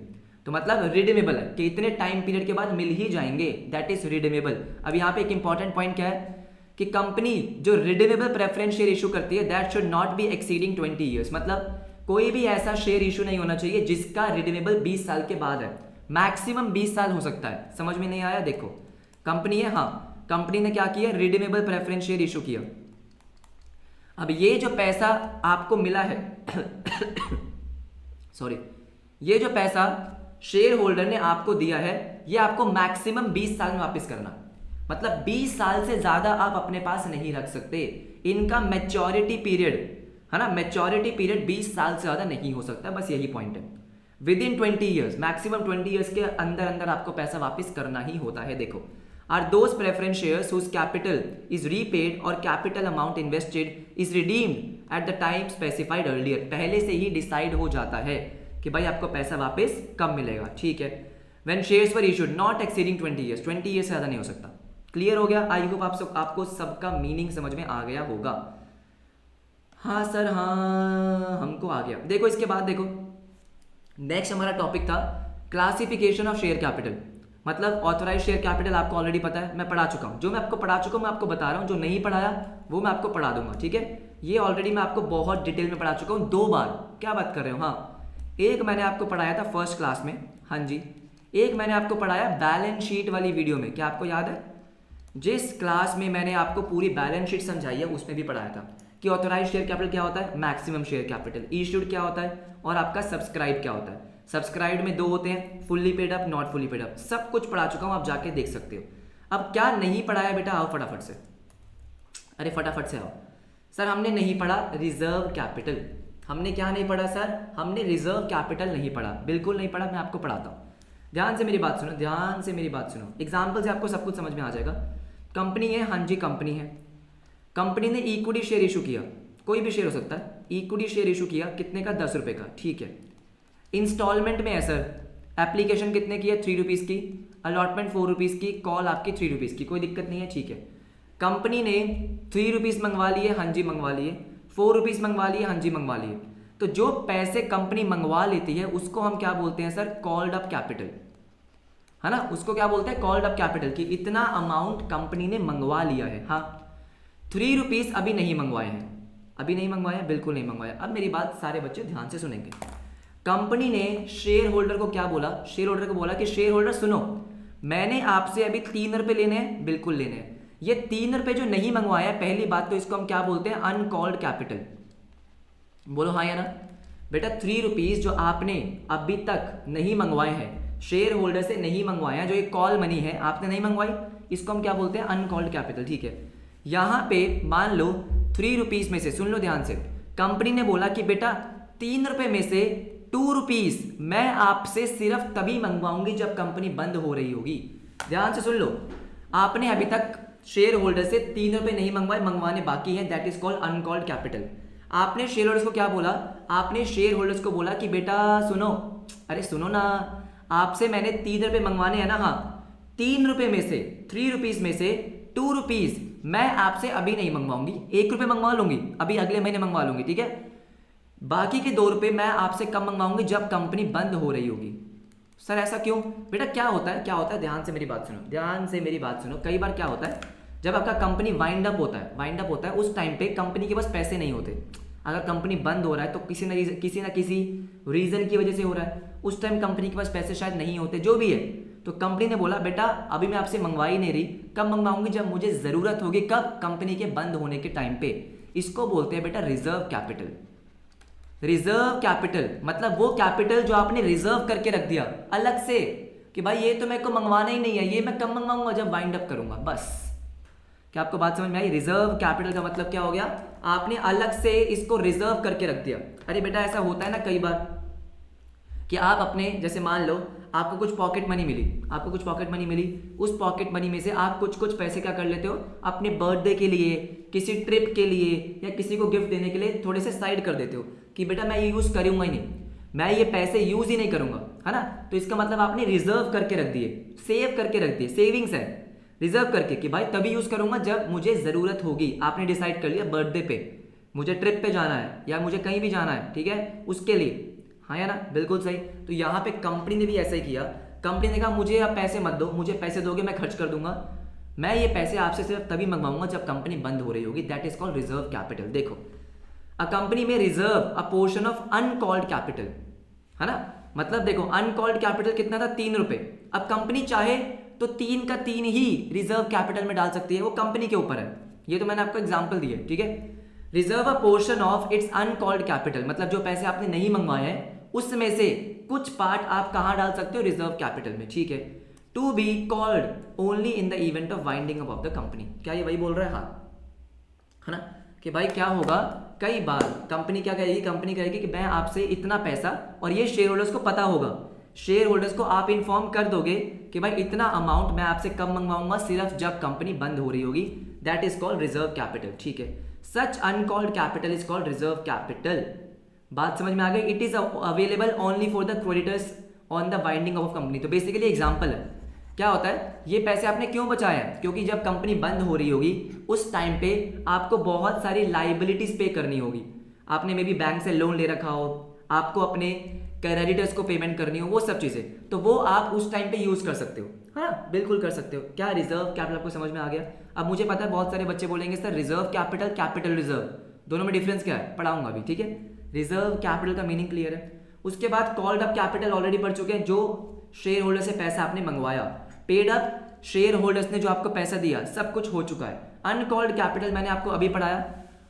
तो मतलब रिडीमेबल है कि इतने टाइम पीरियड के बाद मिल ही जाएंगे, दैट इज रिडीमेबल। अब यहाँ पे एक इंपॉर्टेंट पॉइंट क्या है कि कंपनी जो रिडीमेबल प्रेफरेंस शेयर इशू करती है that should not be exceeding 20 years. मतलब कोई भी ऐसा शेयर इशू नहीं होना चाहिए जिसका रिडीमेबल 20 साल के बाद है, मैक्सिमम 20 साल हो सकता है। समझ में नहीं आया, देखो कंपनी है, हाँ, कंपनी ने क्या किया, रिडीमेबल प्रेफरेंस शेयर इशू किया। अब ये जो पैसा आपको मिला है सॉरी, ये जो पैसा शेयर होल्डर ने आपको दिया है ये आपको मैक्सिमम 20 साल में वापस करना। मतलब 20 साल से ज्यादा आप अपने पास नहीं रख सकते। इनका मैच्योरिटी पीरियड है ना, मैच्योरिटी पीरियड 20 साल से ज्यादा नहीं हो सकता, बस यही पॉइंट है। With in 20 years, maximum 20 years के अंदर अंदर आपको पैसा वापस करना ही होता है। देखो are those preference shares whose capital is repaid और capital amount invested is redeemed at the time specified earlier. पहले से ही डिसाइड हो जाता है कि भाई आपको पैसा वापस कब मिलेगा, ठीक है। When shares were issued not exceeding 20 years, 20 years से ज्यादा नहीं हो सकता। क्लियर हो गया, आई होप आपको सबका मीनिंग समझ में आ गया होगा। हाँ सर, हाँ हमको आ गया। देखो इसके बाद देखो नेक्स्ट हमारा टॉपिक था क्लासिफिकेशन ऑफ शेयर कैपिटल। मतलब ऑथराइज शेयर कैपिटल आपको ऑलरेडी पता है, मैं पढ़ा चुका हूँ। जो मैं आपको पढ़ा चुका हूँ मैं आपको बता रहा हूँ, जो नहीं पढ़ाया वो मैं आपको पढ़ा दूंगा, ठीक है। ये ऑलरेडी मैं आपको बहुत डिटेल में पढ़ा चुका हूँ 2 बार। क्या बात कर रहे हो, हाँ, एक मैंने आपको पढ़ाया था फर्स्ट क्लास में, हाँ जी, एक मैंने आपको पढ़ाया बैलेंस शीट वाली वीडियो में। क्या आपको याद है, जिस क्लास में मैंने आपको पूरी बैलेंस शीट समझाई है उसमें भी पढ़ाया था कि ऑथराइज शेयर कैपिटल क्या होता है, मैक्सिमम शेयर कैपिटल, इशूड क्या होता है और आपका सब्सक्राइब क्या होता है। सब्सक्राइब में 2 होते हैं, fully paid up, not fully paid up, सब कुछ पढ़ा चुका हूँ, आप जाके देख सकते हो। अब क्या नहीं पढ़ाया बेटा, आओ फटाफट से, अरे फटाफट से आओ। सर हमने नहीं पढ़ा रिजर्व कैपिटल। हमने क्या नहीं पढ़ा सर, हमने रिजर्व कैपिटल नहीं पढ़ा, बिल्कुल नहीं पढ़ा। मैं आपको पढ़ाता हूँ। ध्यान से मेरी बात सुनो, ध्यान से मेरी बात सुनो, एग्जाम्पल से आपको सब कुछ समझ में आ जाएगा। कंपनी है, हाँ जी कंपनी है, कंपनी ने इक्विटी शेयर इशू किया, कोई भी शेयर हो सकता है, इक्विटी शेयर इशू किया कितने का, 10 रुपये का, ठीक है। इंस्टॉलमेंट में है सर, एप्लीकेशन कितने की है, 3 रुपीज़ की, अलॉटमेंट 4 रुपीज़ की, कॉल आपकी 3 रुपीज़ की, कोई दिक्कत नहीं है, ठीक है। कंपनी ने 3 रुपीज़ मंगवा लिए, हाँ जी मंगवा लिए, 4 रुपीज़ मंगवा लिए, हाँ जी मंगवा लिए। तो जो पैसे कंपनी मंगवा लेती है उसको हम क्या बोलते हैं सर, कॉल्ड अप कैपिटल, है ना, उसको क्या बोलते हैं, कॉल्ड अप कैपिटल, कि इतना अमाउंट कंपनी ने मंगवा लिया है। हाँ, 3 रुपीज़ अभी नहीं मंगवाए हैं, अभी नहीं मंगवाए हैं, बिल्कुल नहीं मंगवाया। अब मेरी बात सारे बच्चे ध्यान से सुनेंगे। कंपनी ने शेयर होल्डर को क्या बोला, शेयर होल्डर को बोला कि शेयर होल्डर सुनो, मैंने आपसे अभी 3 रुपये लेने हैं, बिल्कुल लेने हैं। ये 3 रुपये जो नहीं मंगवाया, पहली बात तो इसको हम क्या बोलते हैं, अनकॉल्ड कैपिटल। बोलो हाँ या ना बेटा, 3 रुपीज़ जो आपने अभी तक नहीं मंगवाए हैं, शेयर होल्डर से नहीं मंगवाए हैं, जो ये कॉल मनी है आपने नहीं मंगवाई, इसको हम क्या बोलते हैं, अनकॉल्ड कैपिटल, ठीक है। यहाँ पे मान लो 3 रुपीज़ में से, सुन लो ध्यान से, कंपनी ने बोला कि बेटा 3 रुपये में से 2 रुपीज़ मैं आपसे सिर्फ तभी मंगवाऊंगी जब कंपनी बंद हो रही होगी। ध्यान से सुन लो, आपने अभी तक शेयर होल्डर से 3 रुपये नहीं मंगवाए, मंगवाने बाकी हैं, that is called uncalled capital. आपने शेयर होल्डर्स को क्या बोला, आपने शेयर होल्डर्स को बोला कि बेटा सुनो, अरे सुनो ना, आपसे मैंने 3 रुपये मंगवाने हैं ना, हाँ 3 रुपये में से, 3 रुपीज़ में से 2 रुपीज़ मैं आपसे अभी नहीं मंगवाऊंगी, 1 रुपये मंगवा लूंगी, अभी अगले महीने मंगवा लूंगी, ठीक है। बाकी के 2 रुपये मैं आपसे कब मंगवाऊंगी, जब कंपनी बंद हो रही होगी। सर ऐसा क्यों बेटा, क्या होता है, क्या होता है, ध्यान से मेरी बात सुनो, ध्यान से मेरी बात सुनो। कई बार क्या होता है, जब आपका कंपनी वाइंड अप होता है, वाइंड अप होता है, उस टाइम पे कंपनी के पास पैसे नहीं होते। अगर कंपनी बंद हो रहा है तो किसी ना किसी रीज़न की वजह से हो रहा है, उस टाइम कंपनी के पास पैसे शायद नहीं होते, जो भी है। तो कंपनी ने बोला बेटा अभी मैं आपसे मंगवा ही नहीं रही, कब मंगवाऊंगी, जब मुझे ज़रूरत होगी, कब, कंपनी के बंद होने के टाइम पे। इसको बोलते हैं बेटा रिजर्व कैपिटल। रिजर्व कैपिटल मतलब वो कैपिटल जो आपने रिजर्व करके रख दिया अलग से, कि भाई ये तो मेरे को मंगवाना ही नहीं है, ये मैं कब मंगवाऊंगा, जब वाइंड अप करूंगा, बस। क्या आपको बात समझ में आई? रिजर्व कैपिटल का मतलब क्या हो गया, आपने अलग से इसको रिजर्व करके रख दिया। अरे बेटा ऐसा होता है ना कई बार कि आप अपने, जैसे मान लो आपको कुछ पॉकेट मनी मिली, आपको कुछ पॉकेट मनी मिली, उस पॉकेट मनी में से आप कुछ पैसे क्या कर लेते हो, अपने बर्थडे के लिए, किसी ट्रिप के लिए, या किसी को गिफ्ट देने के लिए थोड़े से साइड कर देते हो कि बेटा मैं ये यूज़ करूँगा ही नहीं, मैं ये पैसे यूज़ ही नहीं करूँगा, है ना। तो इसका मतलब आपने रिजर्व करके रख दिए, सेव करके रख दिए, सेविंग्स है, रिजर्व करके कि भाई तभी यूज़ करूँगा जब मुझे ज़रूरत होगी। आपने डिसाइड कर लिया बर्थडे पे मुझे ट्रिप पे जाना है या मुझे कहीं भी जाना है, ठीक है, उसके लिए, हाँ या ना, बिल्कुल सही। तो यहाँ पे कंपनी ने भी ऐसा ही किया। कंपनी ने कहा मुझे आप पैसे मत दो, मुझे पैसे दोगे मैं खर्च कर दूंगा, मैं ये पैसे आपसे सिर्फ तभी मंगवाऊंगा जब कंपनी बंद हो रही होगी, that is called reserve capital. देखो अ कंपनी में reserve a portion of uncalled capital, है ना। मतलब देखो अनकॉल्ड कैपिटल कितना था, 3 रुपये। अब कंपनी चाहे तो 3 का 3 ही रिजर्व कैपिटल में डाल सकती है, वो कंपनी के ऊपर है। ये तो मैंने आपको एग्जाम्पल दिया, ठीक है। Reserve a portion of its uncalled capital मतलब जो पैसे आपने नहीं मंगवाए हैं उसमें से कुछ पार्ट आप कहाँ डाल सकते हो, रिजर्व कैपिटल में, ठीक है। To be called only in the event of winding up of the company. क्या ये वही बोल रहा है? हाँ, है ना, कि भाई क्या होगा, कई बार कंपनी क्या कहेगी, कंपनी कहेगी कि मैं आपसे इतना पैसा, और ये शेयर होल्डर्स को पता होगा, शेयर होल्डर्स को आप इन्फॉर्म कर दोगे कि भाई इतना अमाउंट मैं आपसे कब मंगवाऊंगा, सिर्फ जब कंपनी बंद हो रही होगी, that is called reserve capital, ठीक है। Such uncalled capital is called reserve capital. बात समझ में आ गई? It is available only for the creditors on the winding of company. तो बेसिकली एग्जांपल है, क्या होता है, ये पैसे आपने क्यों बचाए हैं, क्योंकि जब कंपनी बंद हो रही होगी उस टाइम पे आपको बहुत सारी लाइबिलिटीज पे करनी होगी। आपने मे बी बैंक से लोन ले रखा हो, आपको अपने क्रेडिटर्स को पेमेंट करनी हो, वो सब चीज़ें, तो वो आप उस टाइम पे यूज़ कर सकते हो, हाँ बिल्कुल कर सकते हो। क्या रिजर्व कैपिटल आपको समझ में आ गया? अब मुझे पता है बहुत सारे बच्चे बोलेंगे sir reserve capital, capital reserve, दोनों में डिफरेंस क्या है, पढ़ाऊंगा अभी, ठीक है। रिजर्व कैपिटल का मीनिंग क्लियर है। उसके बाद कॉल्ड अप कैपिटल ऑलरेडी पढ़ चुके हैं, जो शेयर होल्डर से पैसा आपने मंगवाया। पेड अप, शेयर होल्डर्स ने जो आपको पैसा दिया, सब कुछ हो चुका है। अनकॉल्ड कैपिटल मैंने आपको अभी पढ़ाया,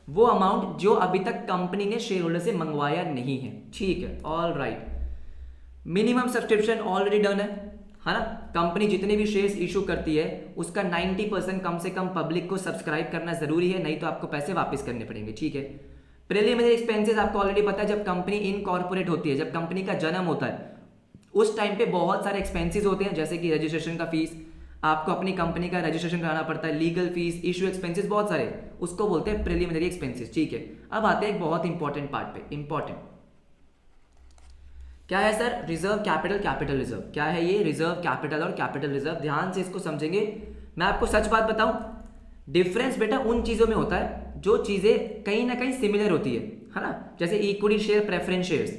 वो अमाउंट जो अभी तक कंपनी ने शेयर होल्डर से मंगवाया नहीं है, ठीक है, all right. Minimum subscription already done है ना। कंपनी जितने भी शेयर्स इशू करती है उसका 90% कम से कम पब्लिक को सब्सक्राइब करना जरूरी है, नहीं तो आपको पैसे वापस करने पड़ेंगे, ठीक है। प्रीलिमिनरी एक्सपेंसेस आपको ऑलरेडी पता है, जब कंपनी इनकॉर्पोरेट होती है, जब कंपनी का जन्म होता है उस टाइम पे बहुत सारे एक्सपेंसेस होते हैं, जैसे कि रजिस्ट्रेशन का फीस, आपको अपनी कंपनी का रजिस्ट्रेशन कराना पड़ता है, लीगल फीस, इशू एक्सपेंसेस, बहुत सारे, उसको बोलते हैं प्रिलिमिनरी एक्सपेंसेस। ठीक है, अब आते हैं एक बहुत इंपॉर्टेंट पार्ट पे। इंपॉर्टेंट क्या है sir? Reserve capital, capital reserve. क्या है ये? रिजर्व कैपिटल और कैपिटल रिजर्व। ध्यान से इसको समझेंगे। मैं आपको सच बात बताऊं, डिफरेंस बेटा उन चीजों में होता है जो चीजें कहीं ना कहीं सिमिलर होती है ना। जैसे equity share, preference shares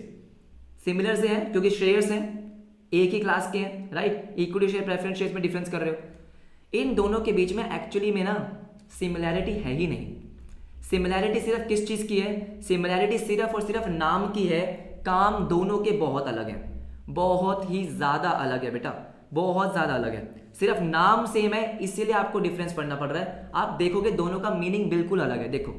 similar से हैं क्योंकि शेयर्स हैं, एक ही क्लास के हैं, right. Equity share, preference shares में डिफरेंस कर रहे हो। इन दोनों के बीच में एक्चुअली में ना सिमिलैरिटी है ही नहीं। सिमिलैरिटी सिर्फ किस चीज की है? सिमिलैरिटी सिर्फ और सिर्फ नाम की है। काम दोनों के बहुत अलग हैं, बहुत ही ज्यादा अलग है बेटा, बहुत ज्यादा अलग है। सिर्फ नाम सेम है, इसीलिए आपको डिफरेंस पढ़ना पड़ रहा है। आप देखोगे दोनों का मीनिंग बिल्कुल अलग है। देखो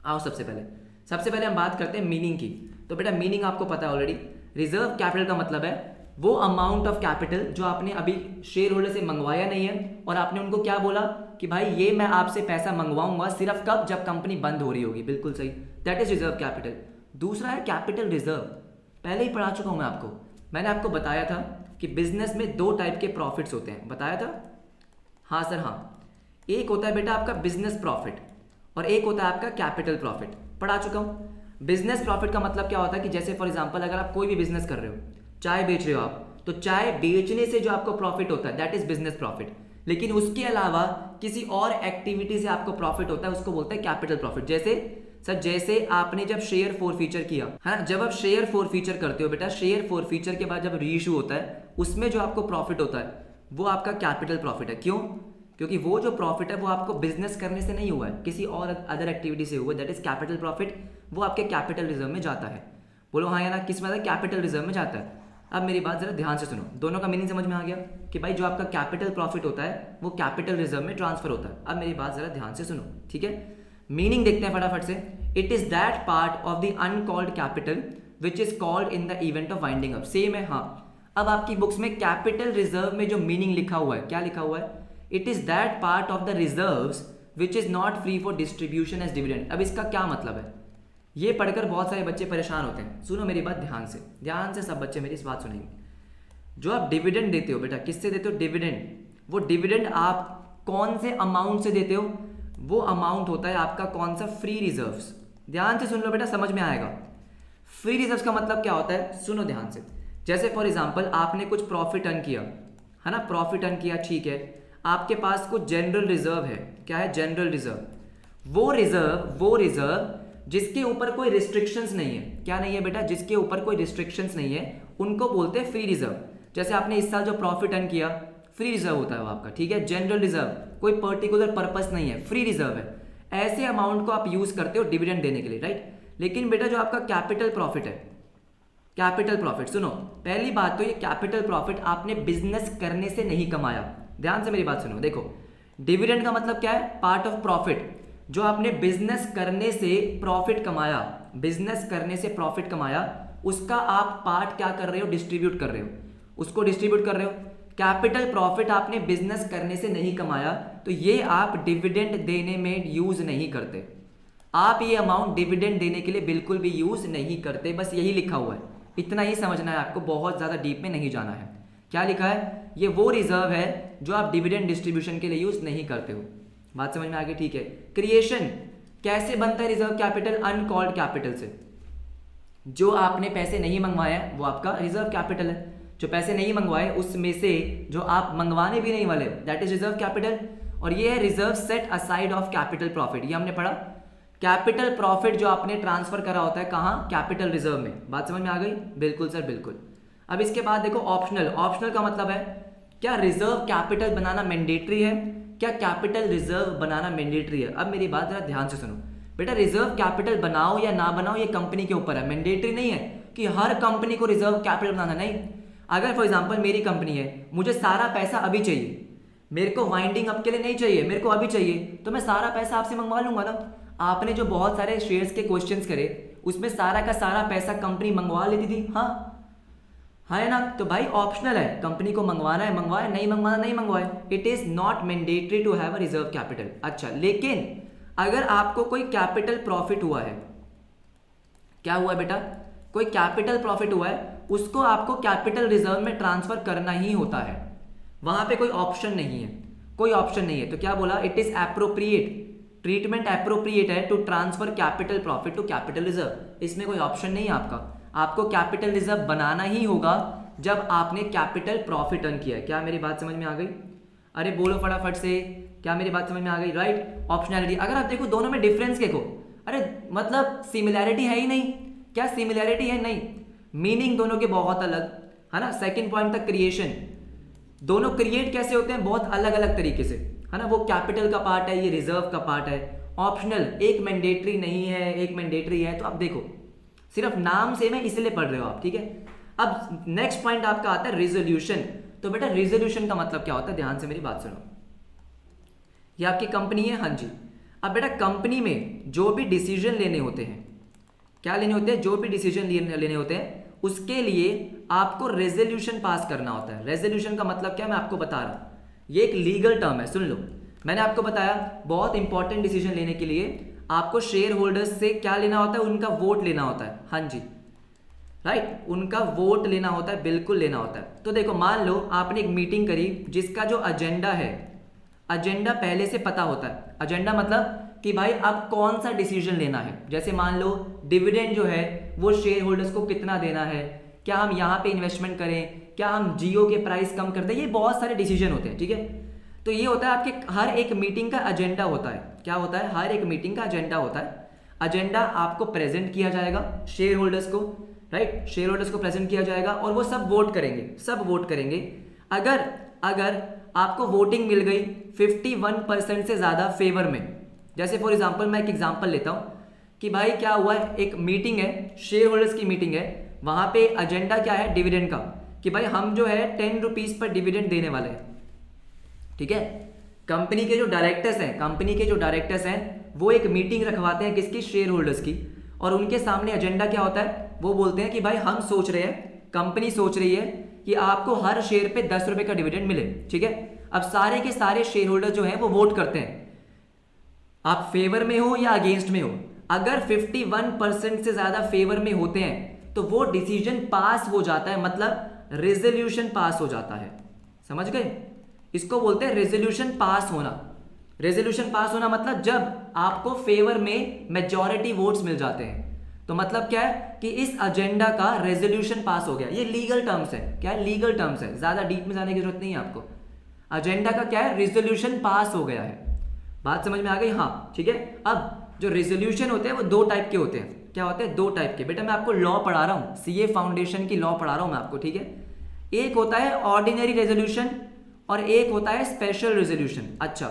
आओ, सबसे पहले हम बात करते हैं मीनिंग की। तो बेटा मीनिंग आपको पता है ऑलरेडी। रिजर्व कैपिटल का मतलब है वो अमाउंट ऑफ कैपिटल जो आपने अभी शेयर होल्डर से मंगवाया नहीं है, और आपने उनको क्या बोला कि भाई ये मैं आपसे पैसा मंगवाऊंगा सिर्फ कब? जब कंपनी बंद हो रही होगी। बिल्कुल सही, दैट इज रिजर्व कैपिटल। दूसरा है कैपिटल रिजर्व। पहले ही पढ़ा चुका हूं मैं आपको। मैंने आपको बताया था कि बिजनेस में दो टाइप के प्रॉफिट्स होते हैं, बताया था? हाँ सर हाँ। एक होता है बेटा आपका बिजनेस प्रॉफिट और एक होता है आपका कैपिटल प्रॉफिट। पढ़ा चुका हूं। बिजनेस प्रॉफिट का मतलब क्या होता है कि जैसे फॉर एग्जांपल अगर आप कोई भी बिजनेस कर रहे हो, चाय बेच रहे हो आप, तो चाय बेचने से जो आपको प्रॉफिट होता है दैट इज बिजनेस प्रॉफिट। लेकिन उसके अलावा किसी और एक्टिविटी से आपको प्रॉफिट होता है, उसको बोलते हैं कैपिटल प्रॉफिट। जैसे आपने जब शेयर फॉरफीचर किया है ना, जब आप शेयर फॉरफीचर करते हो बेटा, शेयर फॉरफीचर के बाद जब रीइश्यू होता है उसमें जो आपको प्रॉफिट होता है वो आपका कैपिटल प्रॉफिट है। क्यों? क्योंकि वो जो प्रॉफिट है वो आपको बिजनेस करने से नहीं हुआ है, किसी और अदर एक्टिविटी से हुआ है, दैट इज कैपिटल प्रॉफिट। वो आपके कैपिटल रिजर्व में जाता है। बोलो हाँ या ना, किस मतलब कैपिटल रिजर्व में जाता है। अब मेरी बात जरा ध्यान से सुनो, दोनों का मीनिंग समझ में आ गया कि भाई जो आपका कैपिटल प्रॉफिट होता है वो कैपिटल रिजर्व में ट्रांसफर होता है। अब मेरी बात जरा ध्यान से सुनो, ठीक है। मीनिंग देखते हैं फटाफट से। It is that part of the uncalled capital which is called in the event of winding up. Same है हाँ। अब आपकी बुक्स में कैपिटल रिजर्व में जो मीनिंग लिखा हुआ है, क्या लिखा हुआ है? It is that part of the reserves which is not free for distribution as dividend. अब इसका क्या मतलब है? ये पढ़कर बहुत सारे बच्चे परेशान होते हैं। सुनो मेरी बात ध्यान से सब बच्चे मेरी इस बात सुनेंगे। जो आप डिविडेंड देते हो बेटा, किससे देते हो? डिविडेंड। वो डिविडेंड आप कौन से अमाउंट से देते हो? वो अमाउंट होता है आपका कौन सा? Free reserves. ध्यान से सुन लो बेटा, समझ में आएगा। फ्री रिजर्व्स का मतलब क्या होता है? सुनो ध्यान से। जैसे फॉर एग्जांपल आपने कुछ प्रॉफिट अर्न किया है ना, प्रॉफिट अर्न किया, ठीक है। आपके पास कुछ जनरल रिजर्व है। क्या है? General reserve. वो रिजर्व जिसके ऊपर कोई रिस्ट्रिक्शंस नहीं है। क्या नहीं है बेटा? जिसके ऊपर कोई रिस्ट्रिक्शंस नहीं है, उनको बोलते हैं फ्री रिजर्व। जैसे आपने इस साल जो प्रॉफिट अर्न किया, फ्री रिजर्व होता है वो आपका, ठीक है। जनरल रिजर्व, कोई पर्टिकुलर पर्पस नहीं है, फ्री रिजर्व है। ऐसे अमाउंट को आप यूज करते हो डिविडेंड देने के लिए, राइट। लेकिन बेटा जो आपका कैपिटल प्रॉफिट है, कैपिटल प्रॉफिट, सुनो पहली बात तो ये कैपिटल प्रॉफिट आपने बिजनेस करने से नहीं कमाया। ध्यान से मेरी बात सुनो। देखो डिविडेंड का मतलब क्या है? पार्ट ऑफ प्रॉफिट जो आपने बिजनेस करने से प्रॉफिट कमाया, बिजनेस करने से प्रॉफिट कमाया, उसका आप पार्ट क्या कर रहे हो? डिस्ट्रीब्यूट कर रहे हो, उसको डिस्ट्रीब्यूट कर रहे हो। कैपिटल प्रॉफिट आपने बिजनेस करने से नहीं कमाया, तो ये आप डिविडेंड देने में यूज नहीं करते। आप ये अमाउंट डिविडेंड देने के लिए बिल्कुल भी यूज नहीं करते। बस यही लिखा हुआ है, इतना ही समझना है आपको, बहुत ज्यादा डीप में नहीं जाना है। क्या लिखा है? ये वो रिजर्व है जो आप डिविडेंड डिस्ट्रीब्यूशन के लिए यूज नहीं करते हो। बात समझ में आ गई? ठीक है। क्रिएशन कैसे बनता है रिजर्व कैपिटल? अनकॉल्ड कैपिटल से। जो आपने पैसे नहीं मंगवाए वो आपका रिजर्व कैपिटल है। जो पैसे नहीं मंगवाए उसमें से जो आप मंगवाने भी नहीं वाले दैट इज रिजर्व कैपिटल। और ये है reserve set aside of capital profit. ये हमने पढ़ा। कैपिटल प्रॉफिट जो आपने ट्रांसफर करा होता है कहाँ? कैपिटल रिजर्व में। बात समझ में आ गई? बिल्कुल सर बिल्कुल। अब इसके बाद देखो ऑप्शनल। ऑप्शनल का मतलब है क्या रिजर्व कैपिटल बनाना मैंडेटरी है? क्या कैपिटल रिजर्व बनाना मैंडेटरी है? अब मेरी बात जरा ध्यान से सुनो बेटा। रिजर्व कैपिटल बनाओ या ना बनाओ ये कंपनी के ऊपर है, मैंडेटरी नहीं है कि हर कंपनी को रिजर्व कैपिटल बनाना। नहीं, अगर फॉर एग्जांपल मेरी कंपनी है, मुझे सारा पैसा अभी चाहिए, मेरे को वाइंडिंग अप के लिए नहीं चाहिए, मेरे को अभी चाहिए, तो मैं सारा पैसा आपसे मंगवा लूंगा ना। आपने जो बहुत सारे शेयर्स के क्वेश्चंस करे उसमें सारा का सारा पैसा कंपनी मंगवा लेती थी, हाँ है ना। तो भाई ऑप्शनल है, कंपनी को मंगवाना है मंगवाए, नहीं मंगवाना नहीं मंगवाए। It is not mandatory to have a reserve capital. अच्छा, लेकिन अगर आपको कोई कैपिटल प्रॉफिट हुआ है, क्या हुआ बेटा? कोई कैपिटल प्रॉफिट हुआ है उसको आपको कैपिटल रिजर्व में ट्रांसफर करना ही होता है, वहां पे कोई ऑप्शन नहीं है, कोई ऑप्शन नहीं है। तो क्या बोला, it is appropriate, treatment appropriate है to transfer capital profit to capital reserve. इसमें कोई ऑप्शन नहीं है आपका, आपको कैपिटल रिजर्व बनाना ही होगा जब आपने कैपिटल प्रॉफिट अर्न किया है। क्या मेरी बात समझ में आ गई? अरे बोलो फटाफट से, क्या मेरी बात समझ में आ गई? Right, optionality. अगर आप देखो दोनों में डिफरेंस देखो, अरे मतलब सिमिलैरिटी है ही नहीं। क्या सिमिलैरिटी है? नहीं, मीनिंग दोनों के बहुत अलग है ना। सेकंड पॉइंट तक क्रिएशन, दोनों क्रिएट कैसे होते हैं, बहुत अलग अलग तरीके से है ना। वो कैपिटल का पार्ट है, ये रिजर्व का पार्ट है। ऑप्शनल, एक मैंडेटरी नहीं है, एक मैंडेटरी है। तो आप देखो सिर्फ नाम सेम है इसलिए पढ़ रहे हो आप, ठीक है। अब नेक्स्ट पॉइंट आपका आता है रिजोल्यूशन। तो बेटा रिजोल्यूशन का मतलब क्या होता है, ध्यान से मेरी बात सुनो। ये आपकी कंपनी है, हाँ जी। अब बेटा कंपनी में जो भी डिसीजन लेने होते हैं, क्या लेने होते हैं, जो भी डिसीजन लेने होते हैं, उसके लिए आपको रेजोल्यूशन पास करना होता है। रेजोल्यूशन का मतलब क्या, मैं आपको बता रहा हूं, ये एक लीगल टर्म है, सुन लो। मैंने आपको बताया बहुत इंपॉर्टेंट डिसीजन लेने के लिए आपको शेयर होल्डर्स से क्या लेना होता है, उनका वोट लेना होता है, हाँ जी राइट, उनका वोट लेना होता है, बिल्कुल लेना होता है। तो देखो मान लो आपने एक मीटिंग करी जिसका जो एजेंडा है, एजेंडा पहले से पता होता है। एजेंडा मतलब कि भाई अब कौन सा डिसीजन लेना है। जैसे मान लो डिविडेंड जो है वो शेयर होल्डर्स को कितना देना है, क्या हम यहाँ पे इन्वेस्टमेंट करें, क्या हम जियो के प्राइस कम कर दें, ये बहुत सारे डिसीजन होते हैं, ठीक है। तो ये होता है आपके हर एक मीटिंग का एजेंडा होता है। क्या होता है, हर एक मीटिंग का एजेंडा होता है। एजेंडा आपको प्रेजेंट किया जाएगा शेयर होल्डर्स को, राइट, शेयर होल्डर्स को प्रेजेंट किया जाएगा और वो सब वोट करेंगे, सब वोट करेंगे। अगर आपको वोटिंग मिल गई 51% से ज़्यादा फेवर में, जैसे फॉर एग्जांपल मैं एक एग्जांपल लेता हूँ कि भाई क्या हुआ है, एक मीटिंग है, शेयर होल्डर्स की मीटिंग है, वहाँ पे एजेंडा क्या है, डिविडेंड का, कि भाई हम जो है 10 रुपीज़ पर डिविडेंड देने वाले हैं, ठीक है। कंपनी के जो डायरेक्टर्स हैं वो एक मीटिंग रखवाते हैं, किसकी, शेयर होल्डर्स की, और उनके सामने एजेंडा क्या होता है, वो बोलते हैं कि भाई हम सोच रहे हैं, कंपनी सोच रही है कि आपको हर शेयर पे 10 रुपए का डिविडेंड मिले, ठीक है। अब सारे के सारे शेयर होल्डर जो हैं वो वोट करते हैं, आप फेवर में हो या अगेंस्ट में हो। अगर 51% से ज्यादा फेवर में होते हैं तो वो डिसीजन पास हो जाता है, मतलब रेजोल्यूशन पास हो जाता है, समझ गए। इसको बोलते हैं रेजोल्यूशन पास होना। रेजोल्यूशन पास होना मतलब जब आपको फेवर में मेजॉरिटी वोट्स मिल जाते हैं, तो मतलब क्या है कि इस एजेंडा का रेजोल्यूशन पास हो गया। ये लीगल टर्म्स है, क्या है, लीगल टर्म्स है, ज्यादा डीप में जाने की जरूरत नहीं है आपको। एजेंडा का क्या है, रेजोल्यूशन पास हो गया है। बात समझ में आ गई, हाँ ठीक है। अब जो रेजोल्यूशन होते हैं वो दो टाइप के होते हैं। क्या होते हैं, दो टाइप के। बेटा मैं आपको लॉ पढ़ा रहा हूँ, सीए फाउंडेशन की लॉ पढ़ा रहा हूँ मैं आपको, ठीक है। एक होता है ऑर्डिनरी रेजोल्यूशन और एक होता है स्पेशल रेजोल्यूशन। अच्छा,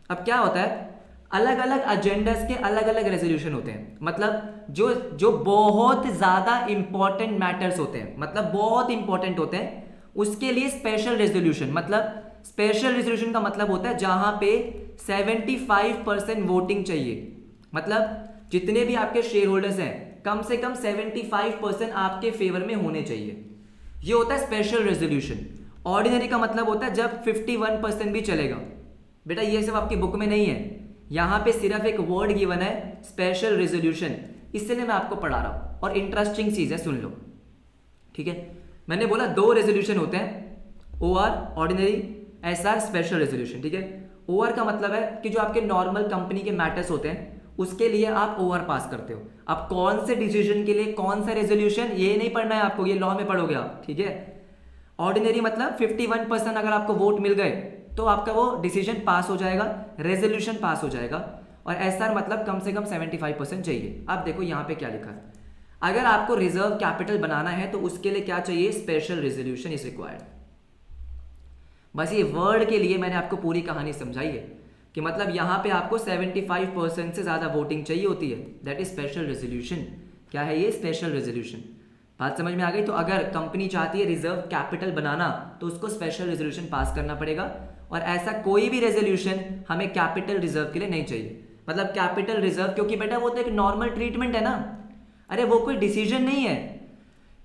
अब क्या होता है, अलग अलग एजेंडास के अलग अलग रेजोल्यूशन होते हैं। मतलब जो बहुत ज्यादा इंपॉर्टेंट मैटर्स होते हैं, मतलब बहुत इंपॉर्टेंट होते हैं, उसके लिए स्पेशल रेजोल्यूशन। मतलब स्पेशल रेजोल्यूशन का मतलब होता है जहां पे 75% वोटिंग चाहिए। मतलब जितने भी आपके शेयर होल्डर्स हैं कम से कम 75% आपके फेवर में होने चाहिए, ये होता है स्पेशल रेजोल्यूशन। ऑर्डिनरी का मतलब होता है जब 51% भी चलेगा। बेटा ये सब आपकी बुक में नहीं है, यहाँ पे सिर्फ एक वर्ड गिवन है, स्पेशल रेजोल्यूशन, इसलिए मैं आपको पढ़ा रहा हूँ। और इंटरेस्टिंग चीज है, सुन लो, ठीक है। मैंने बोला दो रेजोल्यूशन होते हैं, OR ordinary, SR special resolution, ठीक है। ओआर का मतलब है कि जो आपके नॉर्मल कंपनी के मैटर्स होते हैं उसके लिए आप ओआर पास करते हो। अब कौन से डिसीजन के लिए कौन सा रेजोल्यूशन, ये नहीं पढ़ना है आपको, ये लॉ में पढ़ोगे आप, ठीक है। ऑर्डिनरी मतलब 51% अगर आपको वोट मिल गए तो आपका वो डिसीजन पास हो जाएगा, रेजोल्यूशन पास हो जाएगा। और एसआर मतलब कम से कम 75% चाहिए। अब देखो यहाँ पे क्या लिखा है, अगर आपको रिजर्व कैपिटल बनाना है तो उसके लिए क्या चाहिए, स्पेशल रेजोल्यूशन इज रिक्वायर्ड। बस ये वर्ड के लिए मैंने आपको पूरी कहानी समझाई है कि मतलब यहाँ पे आपको 75% से ज़्यादा वोटिंग चाहिए होती है, दैट इज स्पेशल रेजोल्यूशन। क्या है ये, स्पेशल रेजोल्यूशन। बात समझ में आ गई। तो अगर कंपनी चाहती है रिजर्व कैपिटल बनाना तो उसको स्पेशल रेजोल्यूशन पास करना पड़ेगा, और ऐसा कोई भी रेजोल्यूशन हमें कैपिटल रिजर्व के लिए नहीं चाहिए। मतलब कैपिटल रिजर्व, क्योंकि बेटा वो तो एक नॉर्मल ट्रीटमेंट है ना, अरे वो कोई डिसीजन नहीं है।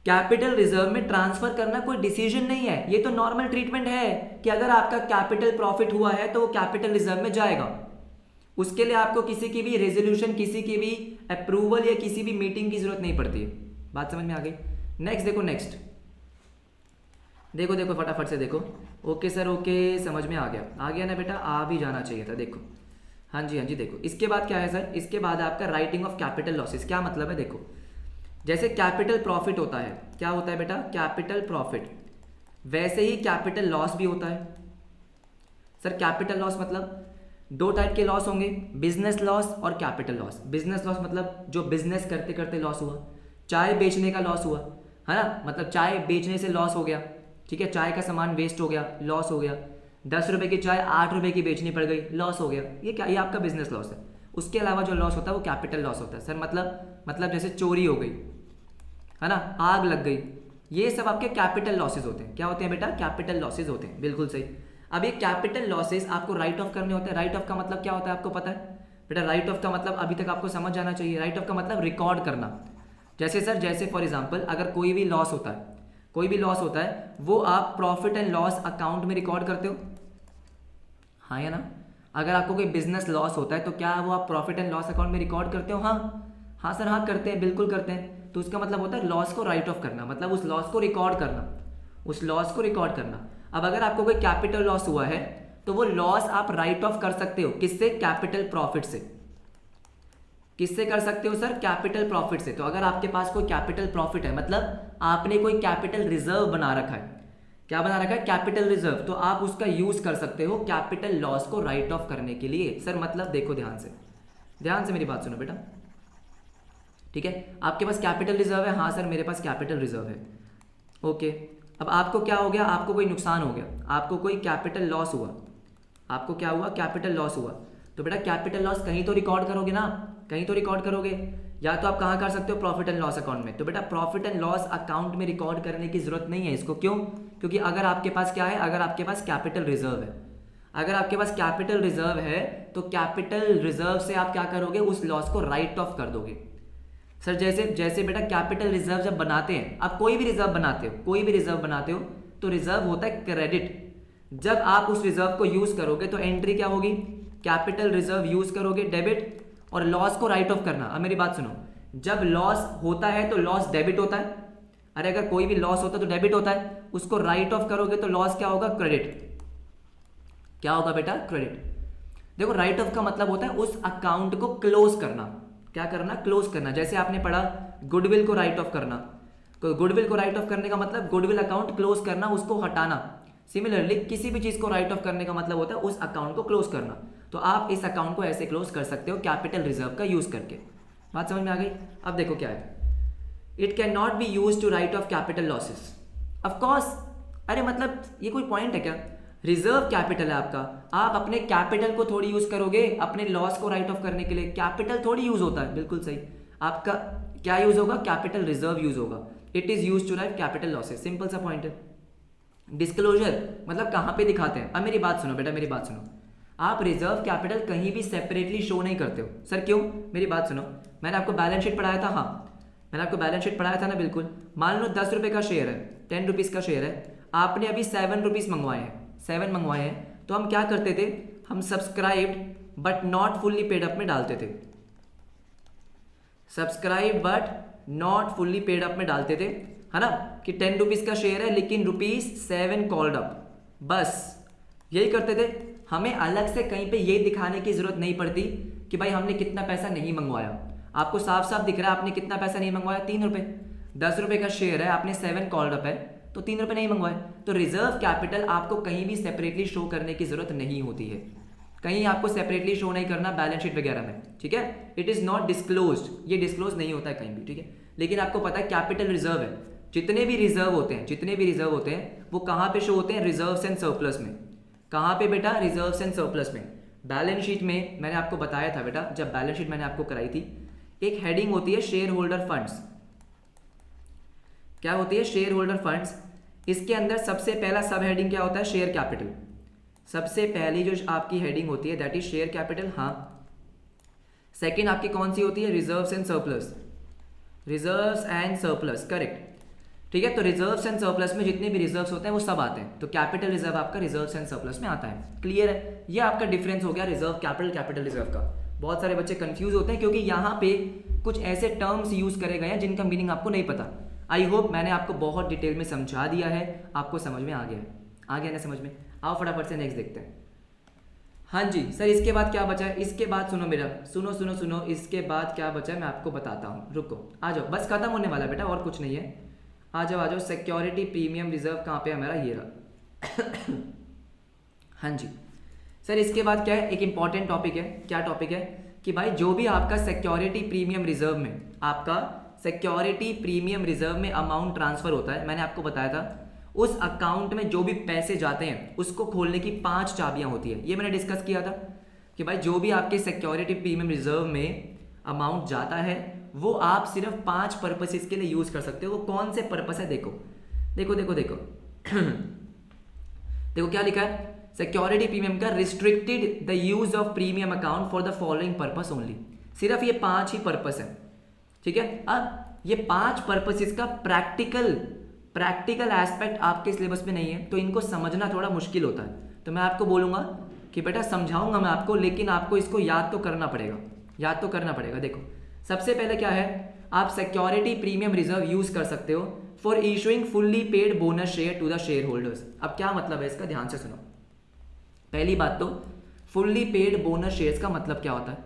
कैपिटल रिजर्व में ट्रांसफर करना कोई डिसीजन नहीं है, ये तो नॉर्मल ट्रीटमेंट है कि अगर आपका कैपिटल प्रॉफिट हुआ है तो वो कैपिटल रिजर्व में जाएगा। उसके लिए आपको किसी की भी रेजोल्यूशन, किसी की भी अप्रूवल या किसी भी मीटिंग की जरूरत नहीं पड़ती है। बात समझ में आ गई। नेक्स्ट देखो, नेक्स्ट देखो देखो फटाफट से देखो। ओके सर, ओके, समझ में आ गया ना बेटा, आ भी जाना चाहिए था। देखो हाँ जी हाँ जी, देखो इसके बाद क्या है सर, इसके बाद आपका राइटिंग ऑफ कैपिटल लॉसेस। क्या मतलब है, देखो जैसे कैपिटल प्रॉफिट होता है, क्या होता है बेटा, कैपिटल प्रॉफिट, वैसे ही कैपिटल लॉस भी होता है। सर कैपिटल लॉस मतलब दो टाइप के लॉस होंगे, बिजनेस लॉस और कैपिटल लॉस। बिजनेस लॉस मतलब जो बिजनेस करते करते लॉस हुआ, चाय बेचने का लॉस हुआ, है ना, मतलब चाय बेचने से लॉस हो गया, ठीक है, चाय का सामान वेस्ट हो गया, लॉस हो गया। 10 रुपए की चाय 8 रुपए की बेचनी पड़ गई, लॉस हो गया। ये क्या, ये आपका बिजनेस लॉस है। उसके अलावा जो लॉस होता है वो कैपिटल लॉस होता है। सर मतलब जैसे चोरी हो गई, है ना, आग लग गई, ये सब आपके कैपिटल लॉसेज होते हैं। क्या होते हैं बेटा, कैपिटल लॉसेज होते हैं, बिल्कुल सही। अब ये कैपिटल लॉसेज आपको राइट ऑफ करने होते हैं। राइट ऑफ का मतलब क्या होता है आपको पता है बेटा? राइट ऑफ का मतलब अभी तक आपको समझ जाना चाहिए। राइट ऑफ का मतलब रिकॉर्ड करना। जैसे सर, जैसे फॉर एग्जांपल अगर कोई भी लॉस होता है, कोई भी लॉस होता है, वो आप प्रॉफिट एंड लॉस अकाउंट में रिकॉर्ड करते हो, हाँ या ना? अगर आपको कोई बिजनेस लॉस होता है तो क्या वो आप प्रॉफिट एंड लॉस अकाउंट में रिकॉर्ड करते हो? हाँ सर, हाँ करते हैं, बिल्कुल करते हैं। तो उसका मतलब होता है लॉस को राइट ऑफ करना, मतलब उस लॉस को रिकॉर्ड करना, उस लॉस को रिकॉर्ड करना। अब अगर आपको कोई कैपिटल लॉस हुआ है तो वो लॉस आप राइट ऑफ कर सकते हो, किससे? कैपिटल प्रॉफिट से। किससे कर सकते हो सर? कैपिटल प्रॉफिट से। तो अगर आपके पास कोई कैपिटल प्रॉफिट है, मतलब आपने कोई कैपिटल रिजर्व बना रखा है, क्या बना रखा है? कैपिटल रिजर्व, तो आप उसका यूज कर सकते हो कैपिटल लॉस को राइट ऑफ करने के लिए। सर मतलब देखो ध्यान से मेरी बात सुनो बेटा, ठीक है, आपके पास कैपिटल रिजर्व है, हाँ सर मेरे पास कैपिटल रिजर्व है, ओके। अब आपको क्या हो गया, आपको कोई नुकसान हो गया, आपको कोई कैपिटल लॉस हुआ, आपको क्या हुआ? कैपिटल लॉस हुआ। तो बेटा कैपिटल लॉस कहीं तो रिकॉर्ड करोगे ना, कहीं तो रिकॉर्ड करोगे। या तो आप कहाँ कर सकते हो? प्रॉफिट एंड लॉस अकाउंट में। तो बेटा प्रॉफिट एंड लॉस अकाउंट में रिकॉर्ड करने की जरूरत नहीं है इसको। क्यों? क्योंकि अगर आपके पास क्या है, अगर आपके पास कैपिटल रिजर्व है, अगर आपके पास कैपिटल रिजर्व है तो कैपिटल रिजर्व से आप क्या करोगे? उस लॉस को राइट ऑफ कर दोगे। सर जैसे बेटा कैपिटल रिजर्व जब बनाते हैं, आप कोई भी रिजर्व बनाते हो, कोई भी रिजर्व बनाते हो, तो रिजर्व होता है क्रेडिट। जब आप उस रिजर्व को यूज करोगे तो एंट्री क्या होगी? कैपिटल रिजर्व यूज करोगे, डेबिट, और लॉस को राइट ऑफ करना। अब मेरी बात सुनो, जब लॉस होता है तो लॉस डेबिट होता है। अरे अगर कोई भी लॉस होता है तो डेबिट होता है, उसको राइट ऑफ करोगे तो लॉस क्या होगा? क्रेडिट। क्या होगा बेटा? क्रेडिट। देखो राइट ऑफ का मतलब होता है उस अकाउंट को क्लोज करना। क्या करना? क्लोज करना। जैसे आपने पढ़ा गुडविल को राइट ऑफ करना, तो गुडविल को राइट ऑफ करने का मतलब गुडविल अकाउंट क्लोज करना, उसको हटाना। सिमिलरली किसी भी चीज को राइट ऑफ करने का मतलब होता है उस अकाउंट को क्लोज करना। तो आप इस अकाउंट को ऐसे क्लोज कर सकते हो कैपिटल रिजर्व का यूज करके। बात समझ में आ गई? अब देखो क्या है, it can not be use to write off capital losses. Of course, अरे मतलब ये कोई पॉइंट है क्या? रिजर्व कैपिटल है आपका, आप अपने कैपिटल को थोड़ी यूज करोगे अपने लॉस को राइट ऑफ करने के लिए, कैपिटल थोड़ी यूज होता है। बिल्कुल सही, आपका क्या यूज होगा? कैपिटल रिजर्व यूज होगा। It is use to write capital losses, simple सा पॉइंट है। डिस्क्लोजर मतलब कहां पे दिखाते हैं? अब मेरी बात सुनो बेटा, मेरी बात सुनो, आप रिजर्व कैपिटल कहीं भी सेपरेटली शो नहीं करते हो। सर क्यों? मेरी बात सुनो, मैंने आपको बैलेंस शीट पढ़ाया था, हाँ मैंने आपको बैलेंस शीट पढ़ाया था ना, बिल्कुल। मान लो 10 रुपये का शेयर है, 10 रुपीज़ का शेयर है, आपने अभी 7 रुपीज़ मंगवाए हैं, 7 मंगवाए हैं, तो हम क्या करते थे? हम subscribed but not fully paid up में डालते थे, subscribe but not fully paid up में डालते थे, है ना, कि 10 रुपीज़ का शेयर है लेकिन ₹7 कॉल्ड अप, बस यही करते थे। हमें अलग से कहीं पे ये दिखाने की जरूरत नहीं पड़ती कि भाई हमने कितना पैसा नहीं मंगवाया। आपको साफ साफ दिख रहा है आपने कितना पैसा नहीं मंगवाया, 3 रुपये। 10 रुपये का शेयर है, आपने 7 कॉल्ड अप है, तो 3 रुपये नहीं मंगवाए। तो रिजर्व कैपिटल आपको कहीं भी सेपरेटली शो करने की जरूरत नहीं होती है, कहीं आपको सेपरेटली शो नहीं करना बैलेंस शीट वगैरह में, ठीक है। इट इज़ नॉट डिस्क्लोज्ड, ये डिस्क्लोज नहीं होता है कहीं भी, ठीक है। लेकिन आपको पता है कैपिटल रिजर्व है, जितने भी रिजर्व होते हैं, जितने भी रिजर्व होते हैं वो कहाँ पे शो होते हैं? रिजर्व्स एंड सरप्लस में। कहाँ पे बेटा? रिजर्व्स एंड सरप्लस में। बैलेंस शीट में मैंने आपको बताया था बेटा, जब बैलेंस शीट मैंने आपको कराई थी, एक हेडिंग होती है शेयर होल्डर फंड्स। क्या होती है? Share holder funds. इसके अंदर सबसे पहला सब हेडिंग क्या होता है? Share capital. सबसे पहली जो आपकी हेडिंग होती है दैट इज शेयर कैपिटल, हाँ। सेकेंड आपकी कौन सी होती है? Reserves and surplus. Reserves and surplus, correct, ठीक है। तो रिजर्व्स एंड सरप्लस में जितने भी रिजर्व्स होते हैं वो सब आते हैं, तो कैपिटल रिजर्व आपका रिजर्व्स एंड सरप्लस में आता है। क्लियर है? ये आपका डिफरेंस हो गया रिजर्व कैपिटल, कैपिटल रिजर्व का। बहुत सारे बच्चे कंफ्यूज होते हैं क्योंकि यहाँ पे कुछ ऐसे टर्म्स यूज करे गए हैं जिनका मीनिंग आपको नहीं पता। आई होप मैंने आपको बहुत डिटेल में समझा दिया है, आपको समझ में आ गया है, आ गया ना समझ में। आओ फटाफट से नेक्स्ट देखते हैं। हाँ जी सर, इसके बाद क्या बचा है, इसके बाद सुनो मेरा, सुनो सुनो सुनो, इसके बाद क्या बचा है मैं आपको बताता हूँ, रुको आ जाओ, बस खत्म होने वाला है बेटा, और कुछ नहीं है, आ जाओ आ जाओ। सिक्योरिटी प्रीमियम रिजर्व कहाँ पे है हमारा, ये रहा। हाँ जी सर, इसके बाद क्या है, एक इंपॉर्टेंट टॉपिक है, क्या टॉपिक है कि भाई जो भी आपका सिक्योरिटी प्रीमियम रिजर्व में, आपका सिक्योरिटी प्रीमियम रिजर्व में अमाउंट ट्रांसफर होता है, मैंने आपको बताया था उस अकाउंट में जो भी पैसे जाते हैं उसको खोलने की 5 चाबियां होती है, ये मैंने डिस्कस किया था कि भाई जो भी आपके सिक्योरिटी प्रीमियम रिजर्व में अमाउंट जाता है वो आप सिर्फ 5 पर्पसेस के लिए यूज कर सकते हो। वो कौन से पर्पस है, देखो देखो देखो देखो देखो क्या लिखा है, सिक्योरिटी प्रीमियम का restricted the use of premium account for the following purpose only, सिर्फ ये 5 ही पर्पस है, ठीक है। अब ये 5 पर्पसेस का प्रैक्टिकल एस्पेक्ट आपके सिलेबस में नहीं है, तो इनको समझना थोड़ा मुश्किल होता है, तो मैं आपको बोलूंगा कि बेटा समझाऊंगा मैं आपको, लेकिन आपको इसको याद तो करना पड़ेगा, याद तो करना पड़ेगा। देखो सबसे पहले क्या है, आप सिक्योरिटी प्रीमियम रिजर्व यूज कर सकते हो for issuing fully paid bonus share to the share holders. अब क्या मतलब है इसका, ध्यान से सुनो। पहली बात तो फुल्ली पेड बोनस शेयर्स का मतलब क्या होता है,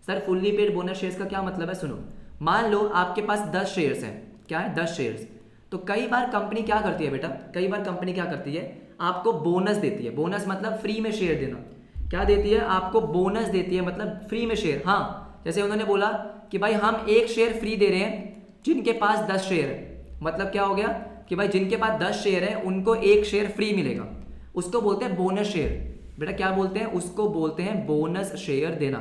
sir fully paid bonus shares का क्या मतलब है, सुनो। मान लो आपके पास 10 शेयर्स हैं, क्या है 10 शेयर्स, तो कई बार कंपनी क्या करती है बेटा, कई बार कंपनी क्या करती है, आपको बोनस देती है, बोनस मतलब फ्री में शेयर देना, क्या देती है आपको, बोनस देती है, मतलब फ्री में शेयर। हाँ जैसे उन्होंने बोला कि भाई हम 1 शेयर फ्री दे रहे हैं जिनके पास 10 शेयर है, मतलब क्या हो गया कि भाई जिनके पास 10 शेयर है उनको 1 शेयर फ्री मिलेगा, उसको बोलते हैं बोनस शेयर। बेटा क्या बोलते हैं, उसको बोलते हैं बोनस शेयर देना।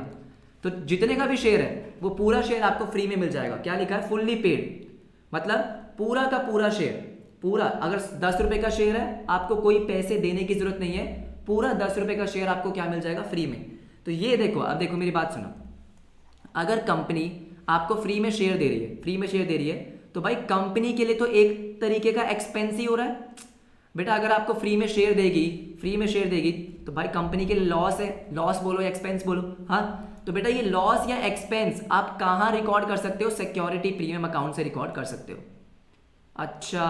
तो जितने का भी शेयर है वो पूरा शेयर आपको फ्री में मिल जाएगा, क्या लिखा है, फुल्ली पेड, मतलब पूरा का पूरा शेयर, पूरा, अगर 10 रुपए का शेयर है आपको कोई पैसे देने की जरूरत नहीं है, पूरा 10 रुपए का शेयर आपको क्या मिल जाएगा, फ्री में। तो ये देखो, अब देखो मेरी बात सुनो, अगर कंपनी आपको फ्री में शेयर दे रही है, फ्री में शेयर दे रही है, तो भाई कंपनी के लिए तो एक तरीके का एक्सपेंस ही हो रहा है बेटा। अगर आपको फ्री में शेयर देगी, फ्री में शेयर देगी, तो भाई कंपनी के लिए लॉस है, लॉस बोलो या एक्सपेंस बोलो, हाँ। तो बेटा ये लॉस या एक्सपेंस आप कहाँ रिकॉर्ड कर सकते हो, सिक्योरिटी प्रीमियम अकाउंट से रिकॉर्ड कर सकते हो। अच्छा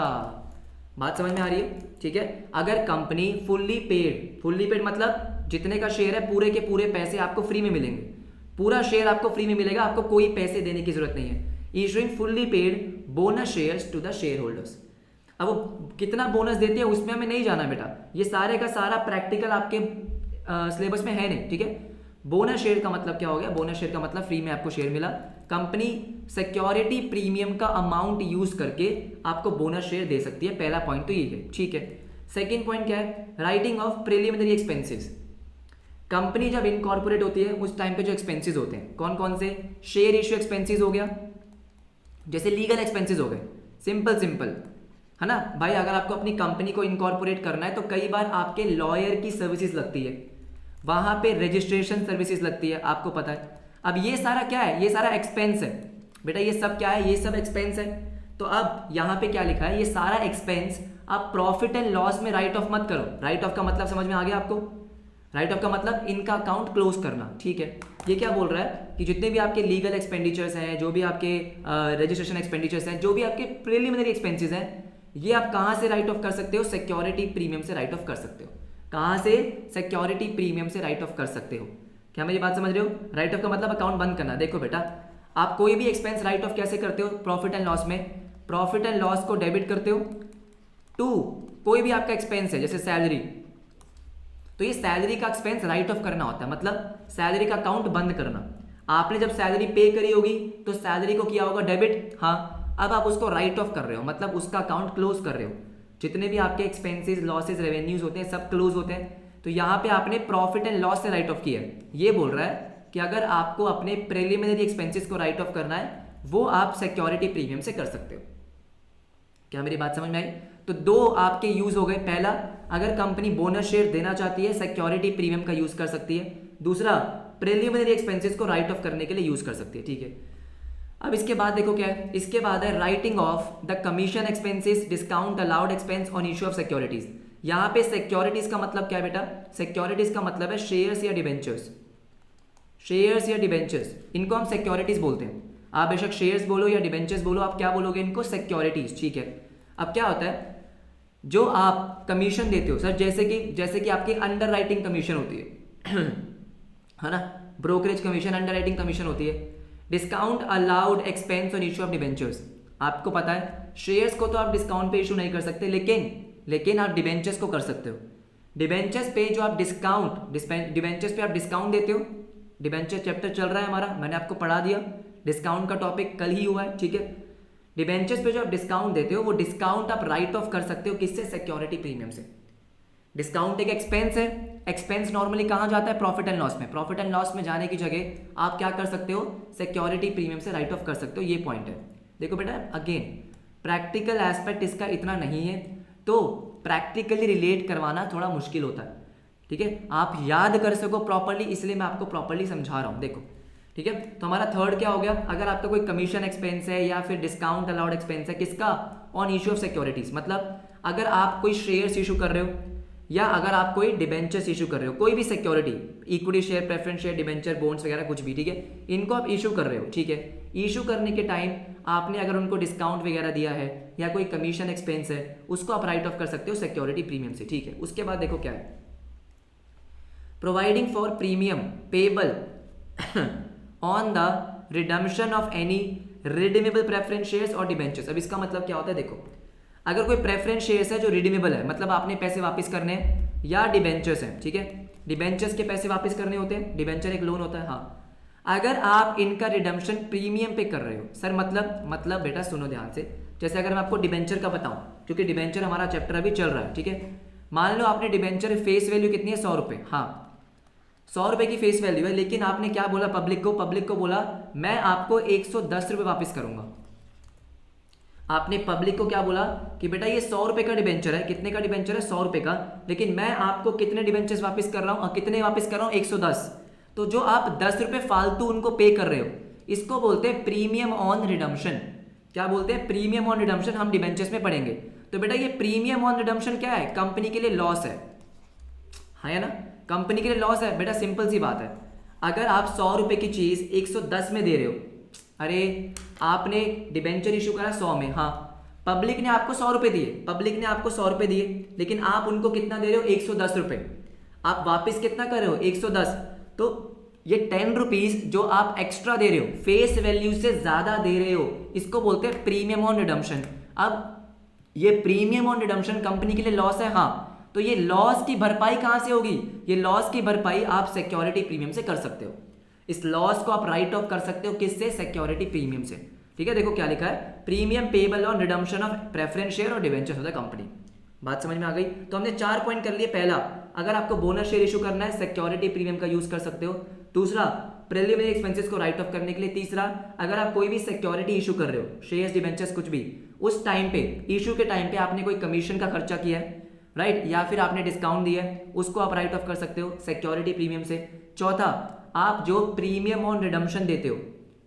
बात समझ में आ रही है, ठीक है। अगर कंपनी फुल्ली पेड मतलब जितने का शेयर है पूरे के पूरे पैसे आपको फ्री में मिलेंगे, पूरा शेयर आपको फ्री में मिलेगा, आपको कोई पैसे देने की जरूरत नहीं है। Issuing fully paid bonus shares to the share holders. अब वो कितना बोनस देती है उसमें हमें नहीं जाना बेटा, ये सारे का सारा प्रैक्टिकल आपके सिलेबस में है नहीं, ठीक है। बोनस शेयर का मतलब क्या हो गया, बोनस शेयर का मतलब फ्री में आपको शेयर मिला, कंपनी सिक्योरिटी प्रीमियम का अमाउंट यूज करके आपको बोनस शेयर दे सकती है, पहला पॉइंट तो ये है, ठीक है। सेकंड पॉइंट क्या है, writing of preliminary expenses. Company जब इनकॉर्पोरेट होती है उस टाइम पे जो एक्सपेंसेस होते हैं कौन कौन से, शेयर इश्यू एक्सपेंसेस हो गया, जैसे लीगल एक्सपेंसेस हो गए, सिंपल है ना भाई। अगर आपको अपनी कंपनी को इनकॉर्पोरेट करना है तो कई बार आपके लॉयर की सर्विसेज लगती है, वहां पे रजिस्ट्रेशन सर्विसेज लगती है, आपको पता है। अब ये सारा क्या है, ये सारा एक्सपेंस है बेटा, ये सब क्या है, ये सब एक्सपेंस है। तो अब यहाँ पे क्या लिखा है, ये सारा एक्सपेंस आप प्रॉफिट एंड लॉस में राइट ऑफ मत करो। राइट ऑफ का मतलब समझ में आ गया आपको, राइट ऑफ का मतलब इनका अकाउंट क्लोज करना, ठीक है। ये क्या बोल रहा है कि जितने भी आपके लीगल एक्सपेंडिचर्स हैं, जो भी आपके रजिस्ट्रेशन एक्सपेंडिचर्स हैं, जो भी आपके प्रिलिमिनरी एक्सपेंसेस हैं, ये आप कहाँ से राइट ऑफ कर सकते हो, सिक्योरिटी प्रीमियम से राइट ऑफ कर सकते हो। कहाँ से, सिक्योरिटी प्रीमियम से राइट ऑफ कर सकते हो। क्या मेरी बात समझ रहे हो, राइट ऑफ का मतलब अकाउंट बंद करना। देखो बेटा आप कोई भी एक्सपेंस राइट ऑफ कैसे करते हो, प्रॉफिट एंड लॉस में, प्रॉफिट एंड लॉस को डेबिट करते हो टू कोई भी आपका एक्सपेंस है जैसे सैलरी, तो ये सैलरी का एक्सपेंस राइट ऑफ करना होता है, मतलब सैलरी का अकाउंट बंद करना। आपने जब सैलरी पे करी होगी तो सैलरी को किया होगा डेबिट, हाँ, अब आप उसको राइट ऑफ कर रहे हो, मतलब उसका अकाउंट क्लोज कर रहे हो। जितने भी आपके एक्सपेंसेस, लॉसेस, रेवेन्यूज होते हैं सब क्लोज होते हैं। तो यहाँ पे आपने प्रॉफिट एंड लॉस से राइट ऑफ किया है। ये बोल रहा है कि अगर आपको अपने प्रिलिमिनरी एक्सपेंसेस को राइट ऑफ करना है वो आप सिक्योरिटी प्रीमियम से कर सकते हो। क्या मेरी बात समझ में आई? तो दो आपके यूज हो गए। पहला, अगर कंपनी बोनस शेयर देना चाहती है सिक्योरिटी प्रीमियम का यूज कर सकती है। दूसरा, प्रिलिमिनरी एक्सपेंसेस को राइट ऑफ करने के लिए यूज कर सकती है, ठीक है। अब इसके बाद देखो क्या है, इसके बाद है writing of the commission expenses, discount allowed expense on issue of securities. यहाँ पे सिक्योरिटीज का मतलब क्या है बेटा? सिक्योरिटीज का मतलब है शेयर्स या डिबेंचर्स। शेयर्स या डिबेंचर्स, इनको हम सिक्योरिटीज बोलते हैं। आप बेशक शेयर्स बोलो या डिबेंचर्स बोलो, आप क्या बोलोगे इनको? सिक्योरिटीज, ठीक है। अब क्या होता है, जो आप कमीशन देते हो सर, जैसे कि आपकी अंडर राइटिंग कमीशन होती है है ना, brokerage commission, under writing commission होती है, discount allowed expense on issue of debentures. आपको पता है शेयर्स को तो आप डिस्काउंट पे इशू नहीं कर सकते, लेकिन आप डिबेंचर्स को कर सकते हो। डिबेंचर्स पे जो आप डिबेंचर्स पे आप डिस्काउंट देते हो, डिबेंचर चैप्टर चल रहा है हमारा, मैंने आपको पढ़ा दिया, डिस्काउंट का टॉपिक कल ही हुआ है, ठीक है। डिबेंचर्स पे जो आप डिस्काउंट देते हो, वो डिस्काउंट आप राइट ऑफ कर सकते हो, किससे? सिक्योरिटी प्रीमियम से। डिस्काउंट एक एक्सपेंस है, एक्सपेंस नॉर्मली कहाँ जाता है? प्रॉफिट एंड लॉस में। प्रॉफिट एंड लॉस में जाने की जगह आप क्या कर सकते हो? सिक्योरिटी प्रीमियम से राइट ऑफ कर सकते हो, ये पॉइंट है। देखो बेटा, अगेन प्रैक्टिकल एस्पेक्ट इसका इतना नहीं है, तो प्रैक्टिकली रिलेट करवाना थोड़ा मुश्किल होता है, ठीक है। आप याद कर सको प्रॉपरली, इसलिए मैं आपको प्रॉपरली समझा रहा हूँ। देखो, ठीक है, तो हमारा थर्ड क्या हो गया? अगर आपका कोई कमीशन एक्सपेंस है या फिर डिस्काउंट अलाउड एक्सपेंस है, किसका? On issue of securities. मतलब अगर आप कोई शेयर्स इशू कर रहे हो या अगर आप कोई डिबेंचर्स इशू कर रहे हो, कोई भी security, equity share, preference share, debenture, bonds वगैरह कुछ भी, ठीक है, इनको आप इशू कर रहे हो, ठीक है। इशू करने के टाइम आपने अगर उनको डिस्काउंट वगैरह दिया है या कोई कमीशन एक्सपेंस है, उसको आप राइट ऑफ कर सकते हो सिक्योरिटी प्रीमियम से, ठीक है। उसके बाद देखो क्या है, providing for premium payable on the redemption of any redeemable preference shares और डिबेंचर्स। अब इसका मतलब क्या होता है? देखो, अगर कोई प्रेफरेंस शेयर्स है जो रिडीमेबल है, मतलब आपने पैसे वापस करने हैं, या डिबेंचर्स हैं, ठीक है, डिबेंचर्स के पैसे वापस करने होते हैं, डिबेंचर एक लोन होता है, हाँ। अगर आप इनका रिडम्पशन प्रीमियम पे कर रहे हो सर, मतलब बेटा सुनो ध्यान से, जैसे अगर मैं आपको डिबेंचर का बताऊं, क्योंकि डिबेंचर हमारा चैप्टर अभी चल रहा है, ठीक है। मान लो आपने डिबेंचर फेस वैल्यू कितनी है? 100 रुपये, हाँ 100 रुपये की फेस वैल्यू है, लेकिन आपने क्या बोला पब्लिक को बोला मैं आपको 110 रुपये वापस करूंगा। आपने पब्लिक को क्या बोला कि बेटा ये 100 रुपये का डिबेंचर है, कितने का डिबेंचर है? 100 रुपये का, लेकिन मैं आपको कितने डिबेंचर्स वापस कर रहा हूं, और कितने वापस कर रहा हूं? 110। तो जो आप 10 रुपये फालतू उनको पे कर रहे हो, इसको बोलते हैं प्रीमियम ऑन रिडम्पशन। क्या बोलते हैं? प्रीमियम ऑन रिडम्पशन, हम डिबेंचर्स में पढ़ेंगे। तो बेटा ये प्रीमियम ऑन रिडम्पशन क्या है? कंपनी के लिए लॉस है, हाँ ना, कंपनी के लिए लॉस है बेटा, सिंपल सी बात है। अगर आप 100 रुपये की चीज 110 में दे रहे हो, अरे आपने डिबेंचर इशू करा 100 में, हाँ, पब्लिक ने आपको 100 रुपये दिए, लेकिन आप उनको कितना दे रहे हो? 110 रुपये। आप वापस कितना कर रहे हो? 110। तो ये 10 रुपीज जो आप एक्स्ट्रा दे रहे हो, फेस वैल्यू से ज्यादा दे रहे हो, इसको बोलते हैं प्रीमियम ऑन रिडम्पशन। अब ये प्रीमियम ऑन रिडम्पशन कंपनी के लिए लॉस है, हाँ, तो ये लॉस की भरपाई कहां से होगी? ये लॉस की भरपाई आप सिक्योरिटी प्रीमियम से कर सकते हो। इस लॉस को आप राइट ऑफ कर सकते हो, किससे? सिक्योरिटी प्रीमियम से, ठीक है। देखो क्या लिखा है, premium payable on redemption of preference share और डिबेंचर्स ऑफ द कंपनी। बात समझ में आ गई? तो हमने 4 पॉइंट कर लिए। पहला, अगर आपको बोनस शेयर इशू करना है, सिक्योरिटी प्रीमियम का यूज कर सकते हो। दूसरा, प्रीलिमिनरी एक्सपेंसेस को राइट ऑफ करने के लिए। तीसरा, अगर आप कोई भी सिक्योरिटी इशू कर रहे हो, शेयर्स, डिबेंचर्स, कुछ भी, उस टाइम पे, इशू के टाइम पे आपने कोई कमीशन का खर्चा किया है, राइट, या फिर आपने डिस्काउंट दिया है, उसको आप राइट ऑफ कर सकते हो सिक्योरिटी प्रीमियम से। चौथा, आप जो प्रीमियम ऑन रिडम्पशन देते हो,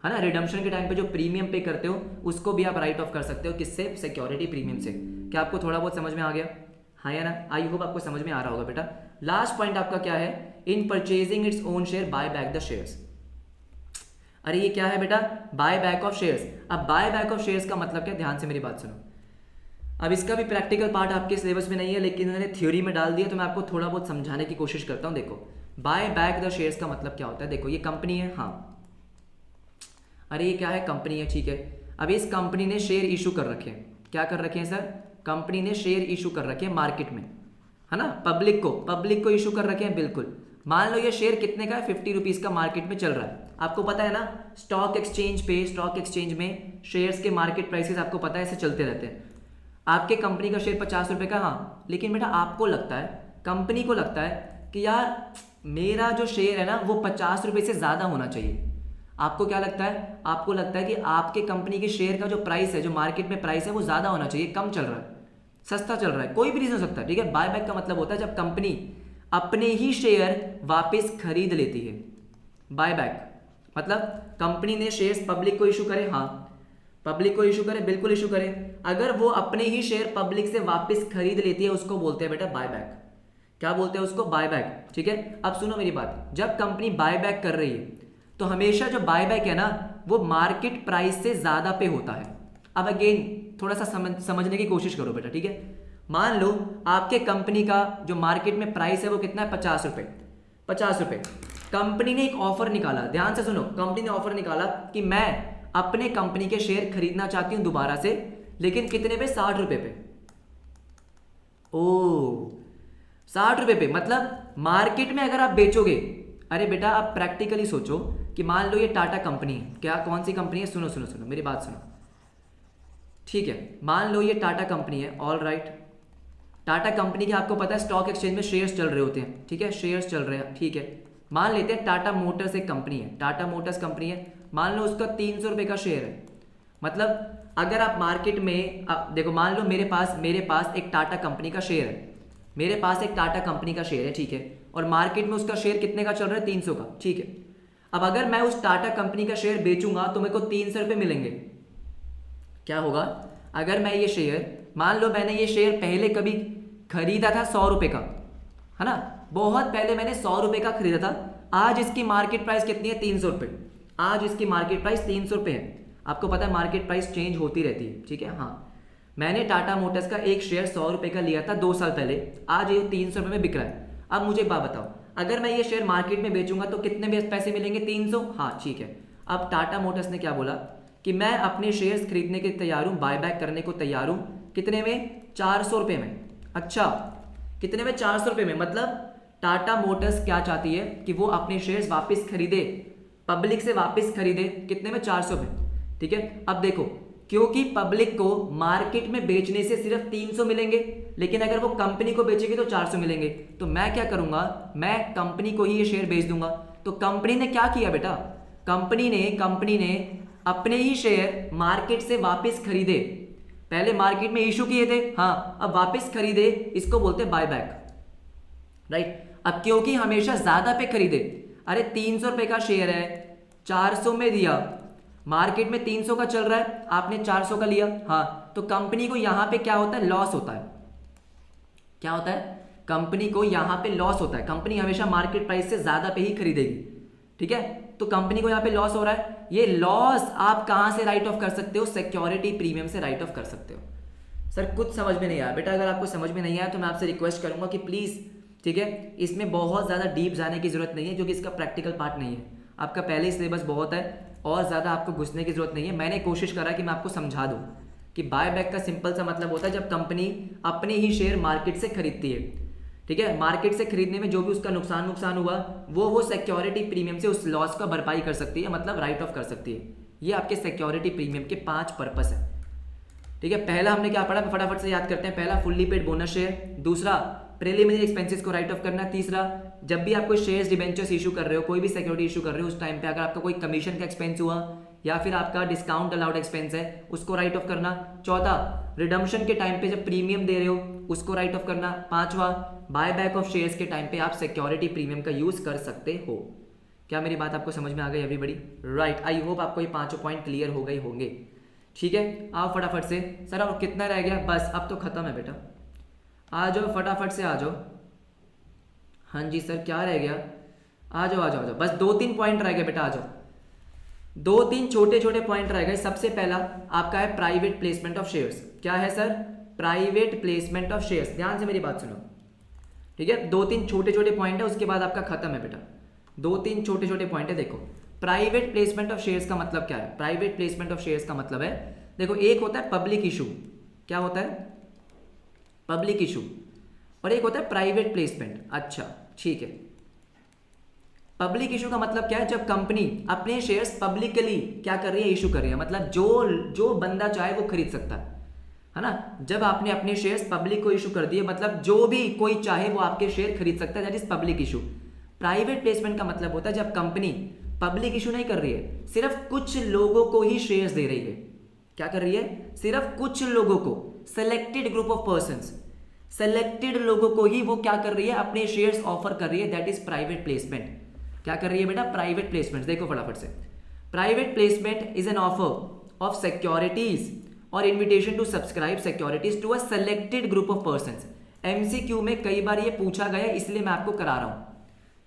है ना, रिडम्पशन के टाइम पे जो प्रीमियम पे करते हो, उसको भी आप राइट ऑफ कर सकते हो, किससे? सिक्योरिटी प्रीमियम से। क्या आपको थोड़ा बहुत समझ में आ गया? हाँ या ना? आई होप आपको समझ में आ रहा होगा बेटा। लास्ट पॉइंट आपका क्या है? इन purchasing its own share, buy back the shares. अरे ये क्या है बेटा? Buy back of shares. अब बाय बैक ऑफ शेयर्स का मतलब क्या? ध्यान से मेरी बात सुनो। अब इसका भी प्रैक्टिकल पार्ट आपके सिलेबस में नहीं है, लेकिन उन्होंने थ्योरी में डाल दिया, तो मैं आपको थोड़ा बहुत समझाने की कोशिश करता हूं। देखो, बाय बैक द शेयर्स का मतलब क्या होता है? देखो, ये कंपनी है, हाँ, अरे ये क्या है? कंपनी है, ठीक है। अब इस कंपनी ने शेयर इशू कर रखे हैं। क्या कर रखे हैं सर? कंपनी ने शेयर इशू कर रखे हैं मार्केट में, है ना, पब्लिक को इशू कर रखे हैं, बिल्कुल। मान लो ये शेयर कितने का है? 50 रुपीज का मार्केट में चल रहा है। आपको पता है ना, स्टॉक एक्सचेंज में शेयर्स के मार्केट प्राइसेस आपको पता है ऐसे चलते रहते हैं। आपके कंपनी का शेयर 50 रुपये का, हाँ, लेकिन बेटा आपको लगता है, कंपनी को लगता है कि यार मेरा जो शेयर है ना वो 50 रुपये से ज़्यादा होना चाहिए। आपको क्या लगता है? आपको लगता है कि आपके कंपनी के शेयर का जो प्राइस है, जो मार्केट में प्राइस है, वो ज़्यादा होना चाहिए, कम चल रहा है, सस्ता चल रहा है, कोई भी रीज़न हो सकता है, ठीक है। बाय बैक का मतलब होता है जब कंपनी अपने ही शेयर वापस खरीद लेती है। बाय बैक मतलब कंपनी ने शेयर्स पब्लिक को इशू करे, हाँ, पब्लिक को इशू करे, बिल्कुल इशू करे, अगर वो अपने ही शेयर पब्लिक से वापस खरीद लेती है, उसको बोलते हैं बेटा बाय बैक। क्या बोलते हैं उसको? बाय बैक, ठीक है। अब सुनो मेरी बात, जब कंपनी बाय बैक कर रही है तो हमेशा जो बाय बैक है ना वो मार्केट प्राइस से ज्यादा पे होता है। अब अगेन थोड़ा सा समझने की कोशिश करो बेटा, ठीक है। मान लो आपके कंपनी का जो मार्केट में प्राइस है वो कितना है, 50 रुपए। 50 रुपए कंपनी ने एक ऑफर निकाला, ध्यान से सुनो, कंपनी ने ऑफर निकाला कि मैं अपने कंपनी के शेयर खरीदना चाहती हूं दोबारा से, लेकिन कितने पे, 60 रुपए पे। ओ 60 रुपए पे, मतलब मार्केट में अगर आप बेचोगे, अरे बेटा आप प्रैक्टिकली सोचो कि मान लो ये टाटा कंपनी है, क्या कौन सी कंपनी है, सुनो सुनो सुनो मेरी बात सुनो, ठीक है। मान लो ये टाटा कंपनी है, ऑल राइट। टाटा कंपनी के आपको पता है स्टॉक एक्सचेंज में शेयर्स चल रहे होते हैं, ठीक है, शेयर्स चल रहे हैं, ठीक है। मान लेते हैं टाटा मोटर्स एक कंपनी है, टाटा मोटर्स कंपनी है, मान लो उसका 300 रुपए का शेयर है। मतलब अगर आप मार्केट में देखो, मान लो मेरे पास एक टाटा कंपनी का शेयर है, मेरे पास एक टाटा कंपनी का शेयर है, ठीक है, और मार्केट में उसका शेयर कितने का चल रहा है, 300 का, ठीक है। अब अगर मैं उस टाटा कंपनी का शेयर बेचूंगा तो मेरे को 300 रुपए मिलेंगे। क्या होगा, अगर मैं ये शेयर, मान लो मैंने ये शेयर पहले कभी खरीदा था 100 रुपए का, है ना, बहुत पहले मैंने 100 रुपए का खरीदा था, आज इसकी मार्केट प्राइस कितनी है, 300 रुपए। आज इसकी मार्केट प्राइस 300 रुपए है। आपको पता है मार्केट प्राइस चेंज होती रहती है, ठीक है। हाँ, मैंने टाटा मोटर्स का एक शेयर 100 रुपए का लिया था 2 साल पहले, आज ये 300 रुपए में बिक रहा है। अब मुझे बात बताओ, अगर मैं ये शेयर मार्केट में बेचूंगा तो कितने पैसे मिलेंगे, 300। हाँ ठीक है। अब टाटा मोटर्स ने क्या बोला कि मैं अपने शेयर्स खरीदने के तैयार हूं, बायबैक करने को तैयार हूं, कितने में, 400 रुपए में। अच्छा, कितने में, 400 रुपए में। मतलब टाटा मोटर्स क्या चाहती है कि वो अपने शेयर्स वापस खरीदे, पब्लिक से वापस खरीदे, कितने में, 400 में, ठीक है। अब देखो, क्योंकि पब्लिक को मार्केट में बेचने से सिर्फ 300 मिलेंगे, लेकिन अगर वो कंपनी को बेचेगी तो 400 मिलेंगे, तो मैं क्या करूंगा, मैं कंपनी को ही ये शेयर बेच दूंगा। तो कंपनी ने क्या किया बेटा, कंपनी ने अपने ही शेयर मार्केट से वापस खरीदे। पहले मार्केट में इशू किए थे, हाँ, अब वापस खरीदे, इसको बोलते हैं बायबैक, राइट। अब क्योंकि हमेशा ज्यादा पे खरीदे, अरे 300 रुपए का शेयर है, 400 में दिया, मार्केट में 300 का चल रहा है, आपने 400 का लिया, हाँ, तो कंपनी को यहां पे क्या होता है, लॉस होता है। क्या होता है, कंपनी को यहां पे लॉस होता है। कंपनी हमेशा मार्केट प्राइस से ज्यादा पे ही खरीदेगी, ठीक है, तो कंपनी को यहां पे लॉस हो रहा है। ये लॉस आप कहां से राइट ऑफ कर सकते हो, सिक्योरिटी प्रीमियम से राइट ऑफ कर सकते हो। सर कुछ समझ में नहीं आया बेटा, अगर आपको समझ में नहीं आया तो मैं आपसे रिक्वेस्ट करूंगा कि प्लीज, ठीक है, इसमें बहुत ज्यादा डीप जाने की जरूरत नहीं है, क्योंकि इसका प्रैक्टिकल पार्ट नहीं है। आपका पहले ही सिलेबस बहुत है और ज़्यादा आपको घुसने की जरूरत नहीं है। मैंने कोशिश करा कि मैं आपको समझा दूं कि बायबैक का सिंपल सा मतलब होता है जब कंपनी अपने ही शेयर मार्केट से खरीदती है, ठीक है। मार्केट से खरीदने में जो भी उसका नुकसान हुआ वो सिक्योरिटी प्रीमियम से उस लॉस का भरपाई कर सकती है, मतलब राइट ऑफ कर सकती है। ये आपके सिक्योरिटी प्रीमियम के 5 पर्पस है, ठीक है। पहला हमने क्या पढ़ा, फटाफट से याद करते हैं। पहला, फुल्ली पेड बोनस शेयर। दूसरा, प्रिलिमिनरी एक्सपेंसेस को राइट ऑफ करना। तीसरा, जब भी आप कोई शेयर्स डिबेंचर्स इशू कर रहे हो, कोई भी सिक्योरिटी इशू कर रहे हो, उस टाइम पे अगर आपका कोई कमीशन का एक्सपेंस हुआ या फिर आपका डिस्काउंट अलाउड एक्सपेंस है, उसको राइट ऑफ करना। चौथा, रिडम्पशन के टाइम पे जब प्रीमियम दे रहे हो उसको राइट ऑफ करना। पांचवा, बाय बैक ऑफ शेयर्स के टाइम पे आप सिक्योरिटी प्रीमियम का यूज कर सकते हो। क्या मेरी बात आपको समझ में आ गई एवरीबॉडी? राइट, आई होप आपको ये 5 पॉइंट क्लियर हो गए होंगे, ठीक है। आओ फटाफट से। सर और कितना रह गया? बस अब तो खत्म है बेटा, आ जाओ फटाफट से आ जाओ। हाँ जी सर क्या रह गया? आ जाओ आ जाओ आ जाओ, बस 2-3 पॉइंट रह गए बेटा, आ जाओ। 2-3 छोटे छोटे पॉइंट रह गए। सबसे पहला आपका है प्राइवेट प्लेसमेंट ऑफ शेयर्स। क्या है sir? Private placement of shares. ध्यान से मेरी बात सुनो, ठीक है। 2-3 छोटे छोटे पॉइंट है, उसके बाद आपका खत्म है बेटा। 2-3 छोटे छोटे पॉइंट है। देखो प्राइवेट प्लेसमेंट ऑफ शेयर्स का मतलब क्या है? प्राइवेट प्लेसमेंट ऑफ शेयर्स का मतलब है, देखो एक होता है पब्लिक इशू। क्या होता है? Public issue. और एक होता है प्राइवेट प्लेसमेंट। अच्छा ठीक है। पब्लिक इशू का मतलब क्या है? जब कंपनी अपने शेयर्स पब्लिकली क्या कर रही है? इशू कर रही है। मतलब जो बंदा चाहे वो खरीद सकता है ना। जब आपने अपने शेयर्स पब्लिक को इशू कर दिए, मतलब जो भी कोई चाहे वो आपके शेयर खरीद सकता है, that is public issue. Private placement का मतलब होता है जब कंपनी पब्लिक इशू नहीं कर रही है, सिर्फ कुछ लोगों को ही शेयर्स दे रही है। क्या कर रही है? सिर्फ कुछ लोगों को, selected group of persons, selected लोगों को ही वो क्या कर रही है? अपने शेयर्स ऑफर कर रही है। That is private placement. क्या कर रही है बेटा? Private placement. देखो फटाफट से, private placement is an offer of securities और invitation to subscribe securities to a selected group of persons. MCQ में कई बार ये पूछा गया, इसलिए मैं आपको करा रहा हूं,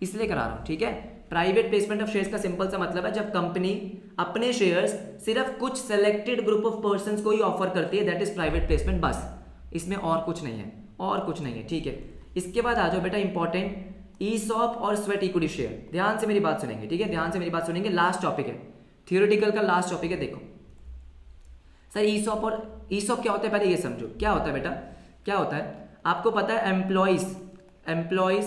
इसलिए करा रहा हूँ, ठीक है। प्राइवेट प्लेसमेंट ऑफ शेयर्स का सिंपल सा मतलब है जब कंपनी अपने शेयर्स सिर्फ कुछ सेलेक्टेड ग्रुप ऑफ पर्संस को ही ऑफर करती है, दैट इज प्राइवेट प्लेसमेंट, बस इसमें और कुछ नहीं है, और कुछ नहीं है, ठीक है। इसके बाद आ जाओ बेटा इंपॉर्टेंट ईसॉप और स्वेट इक्विटी शेयर। ध्यान से मेरी बात सुनेंगे, ठीक है, ध्यान से मेरी बात सुनेंगे। लास्ट टॉपिक है, थियोरेटिकल का लास्ट टॉपिक है। देखो सर ईसॉप और ईसॉप क्या होता है, पहले ये समझो क्या होता है बेटा। क्या होता है आपको पता है, एम्प्लॉइज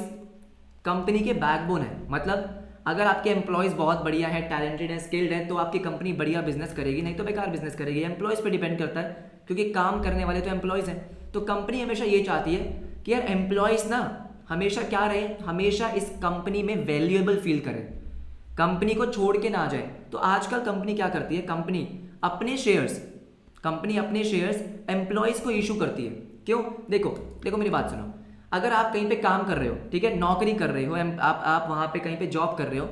कंपनी के बैकबोन है। मतलब अगर आपके एम्प्लॉइज बहुत बढ़िया है, टैलेंटेड है, स्किल्ड है, तो आपकी कंपनी बढ़िया बिजनेस करेगी, नहीं तो बेकार बिजनेस करेगी। एम्प्लॉइज पे डिपेंड करता है क्योंकि काम करने वाले तो एम्प्लॉइज हैं। तो कंपनी हमेशा ये चाहती है कि यार एम्प्लॉइज ना हमेशा क्या रहे, हमेशा इस कंपनी में वैल्यूएबल फील करें, कंपनी को छोड़ के ना जाए। तो आजकल कंपनी क्या करती है, कंपनी अपने शेयर्स एम्प्लॉइज को इशू करती है। क्यों? देखो मेरी बात सुनो। अगर आप कहीं पे काम कर रहे हो, ठीक है, नौकरी कर रहे हो, आप वहाँ पे कहीं पे जॉब कर रहे हो,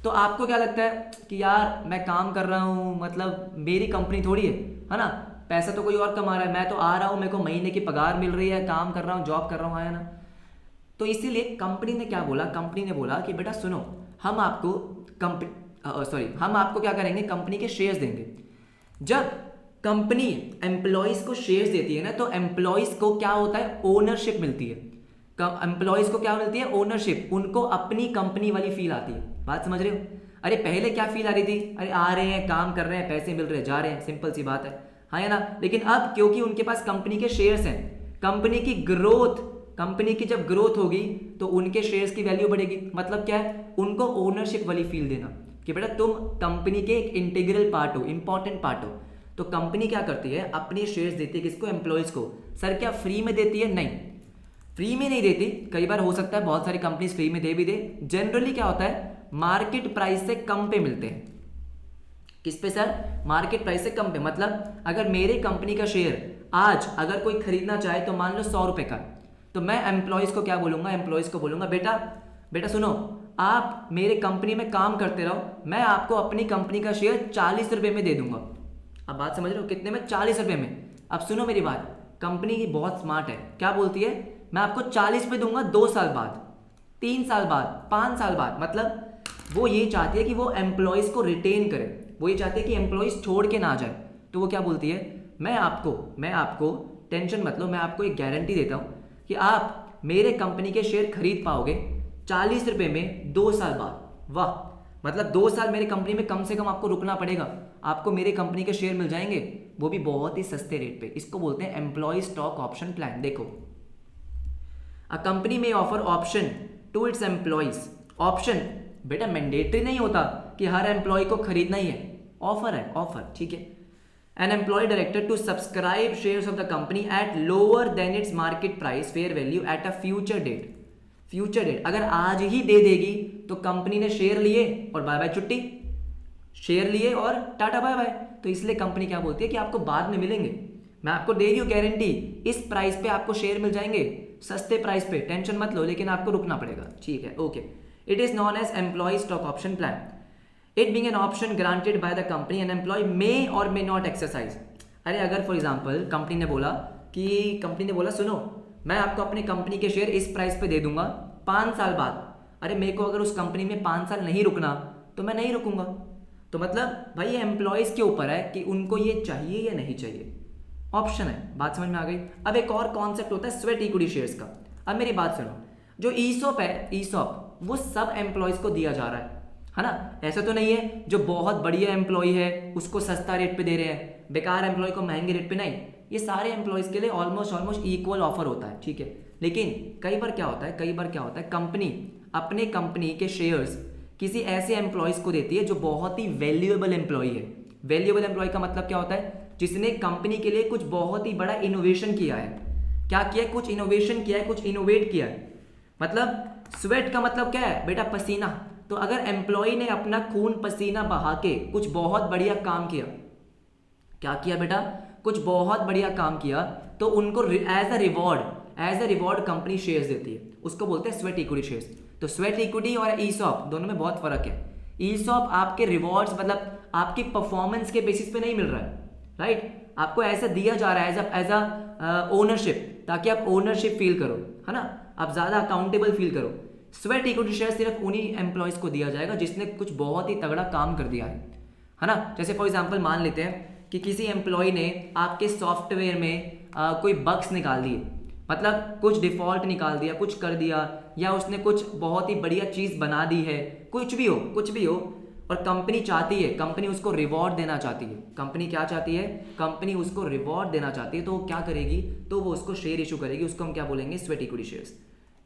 तो आपको क्या लगता है कि यार मैं काम कर रहा हूँ, मतलब मेरी कंपनी थोड़ी है ना, पैसा तो कोई और कमा रहा है, मैं तो आ रहा हूँ, मेरे को महीने की पगार मिल रही है, काम कर रहा हूँ, जॉब कर रहा हूँ, है ना। तो इसीलिए कंपनी ने क्या बोला, कंपनी ने बोला कि बेटा सुनो, हम आपको क्या करेंगे, कंपनी के शेयर्स देंगे। जब कंपनी एम्प्लॉइज को शेयर्स देती है ना, तो एम्प्लॉइज को क्या होता है, ओनरशिप मिलती है। एम्प्लॉइज को क्या मिलती है, ओनरशिप, उनको अपनी कंपनी वाली फील आती है। बात समझ रहे हो? अरे पहले क्या फील आ रही थी, अरे आ रहे हैं, काम कर रहे हैं, पैसे मिल रहे हैं, जा रहे हैं, सिंपल सी बात है, हाँ या ना। लेकिन अब क्योंकि उनके पास कंपनी के शेयर्स हैं, कंपनी की जब ग्रोथ होगी तो उनके शेयर्स की वैल्यू बढ़ेगी। मतलब क्या है, उनको ओनरशिप वाली फील देना कि बेटा तुम कंपनी के एक इंटीग्रल पार्ट हो, इंपॉर्टेंट पार्ट हो। तो कंपनी क्या करती है, अपने शेयर्स देती है किसको, एम्प्लॉइज को। सर क्या फ्री में देती है? नहीं, फ्री में नहीं देती। कई बार हो सकता है बहुत सारी कंपनीज फ्री में दे भी दे। जनरली क्या होता है, मार्केट प्राइस से कम पे मिलते हैं। किस पे सर? मार्केट प्राइस से कम पे। मतलब अगर मेरे कंपनी का शेयर आज अगर कोई खरीदना चाहे तो मान लो 100 रुपए का, तो मैं एम्प्लॉइज को क्या बोलूंगा, एम्प्लॉइज को बोलूंगा बेटा सुनो, आप मेरे कंपनी में काम करते रहो, मैं आपको अपनी कंपनी का शेयर 40 रुपए में दे दूंगा। अब बात समझ रहे हो, कितने में? 40 रुपए में। अब सुनो मेरी बात, कंपनी की बहुत स्मार्ट है, क्या बोलती है, मैं आपको 40 पे दूंगा 2 साल बाद, 3 साल बाद, 5 साल बाद। मतलब वो ये चाहती है कि वो एम्प्लॉइज को रिटेन करे, वो ये चाहती है कि एम्प्लॉइज छोड़ के ना जाए। तो वो क्या बोलती है, मैं आपको टेंशन मत लो, मैं आपको एक गारंटी देता हूँ कि आप मेरे कंपनी के शेयर खरीद पाओगे 40 रुपए में 2 साल बाद। वाह, मतलब 2 साल मेरी कंपनी में कम से कम आपको रुकना पड़ेगा, आपको मेरे कंपनी के शेयर मिल जाएंगे, वो भी बहुत ही सस्ते रेट पे। इसको बोलते हैं एम्प्लॉय स्टॉक ऑप्शन प्लान। देखो, अ कंपनी में offer option to its employees. Option बेटा मैंडेटरी नहीं होता कि हर एम्प्लॉय को खरीदना ही है, ऑफर है, ऑफर, ठीक है। An employee director to subscribe shares of the company at lower than its market price fair value at a future date. अगर आज ही दे देगी तो कंपनी ने शेयर लिए और बाय बाय छुट्टी, शेयर लिए और टाटा बाय बाय। तो इसलिए कंपनी क्या बोलती है कि आपको बाद में मिलेंगे, मैं आपको दे रही हूँ गारंटी, इस प्राइस पे आपको शेयर मिल जाएंगे, सस्ते प्राइस पे, टेंशन मत लो, लेकिन आपको रुकना पड़ेगा, ठीक है, okay. It is known as employee stock option plan. It being an option granted by the company, an employee may or may not exercise. अरे अगर फॉर एग्जाम्पल कंपनी ने बोला सुनो, मैं आपको अपनी कंपनी के शेयर इस प्राइस पे दे दूंगा 5 साल बाद। अरे मेरे को अगर उस कंपनी में 5 साल नहीं रुकना तो मैं नहीं रुकूंगा। तो मतलब भाई ये एम्प्लॉयज के ऊपर है कि उनको ये चाहिए या नहीं चाहिए, ऑप्शन है। बात समझ में आ गई? अब एक और कॉन्सेप्ट होता है स्वेट इक्विटी शेयर्स का। अब मेरी बात सुनो, जो ईसॉप है, ईसॉप वो सब एम्प्लॉयज को दिया जा रहा है ना। ऐसा तो नहीं है जो बहुत बढ़िया एम्प्लॉय है उसको सस्ता रेट पे दे रहे हैं, बेकार एम्प्लॉय को महंगे रेट पे नहीं। ये सारे एम्प्लॉयज के लिए ऑलमोस्ट इक्वल ऑफर होता है, ठीक है। लेकिन कई बार क्या होता है, कंपनी अपने कंपनी के शेयर्स किसी ऐसे एम्प्लॉयज को देती है जो बहुत ही वैल्यूएबल एम्प्लॉय है। वैल्यूएबल एम्प्लॉय का मतलब क्या होता है, जिसने कंपनी के लिए कुछ बहुत ही बड़ा इनोवेशन किया है। क्या किया है? कुछ इनोवेशन किया है, कुछ इनोवेट किया है। मतलब स्वेट का मतलब क्या है बेटा, पसीना। तो अगर एम्प्लॉय ने अपना खून पसीना बहा के कुछ बहुत बढ़िया काम किया, क्या किया बेटा, कुछ बहुत बढ़िया काम किया, तो उनको as a reward company shares देती है, उसको बोलते हैं स्वेट इक्विटी शेयर्स। तो स्वेट इक्विटी और ईसॉप दोनों में बहुत फर्क है। ईसॉप आपके रिवॉर्ड्स, मतलब आपकी परफॉर्मेंस के बेसिस पे नहीं मिल रहा है, राइट, आपको ऐसा दिया जा रहा है एज अ ओनरशिप, ताकि आप ओनरशिप फील करो, है ना, आप ज़्यादा अकाउंटेबल फील करो। स्वेट इक्विटी शेयर सिर्फ उन्हीं एम्प्लॉयज़ को दिया जाएगा जिसने कुछ बहुत ही तगड़ा काम कर दिया है ना। जैसे फॉर एग्जांपल मान लेते हैं कि किसी एम्प्लॉय ने आपके सॉफ्टवेयर में कोई बग्स निकाल दिए, मतलब कुछ डिफ़ॉल्ट निकाल दिया, कुछ कर दिया, या उसने कुछ बहुत ही बढ़िया चीज़ बना दी है, कुछ भी हो, और कंपनी चाहती है, कंपनी उसको रिवॉर्ड देना चाहती है। कंपनी क्या चाहती है? कंपनी उसको रिवॉर्ड देना चाहती है, तो वो क्या करेगी? तो वो उसको शेयर इशू करेगी। उसको हम क्या बोलेंगे? Sweat equity shares.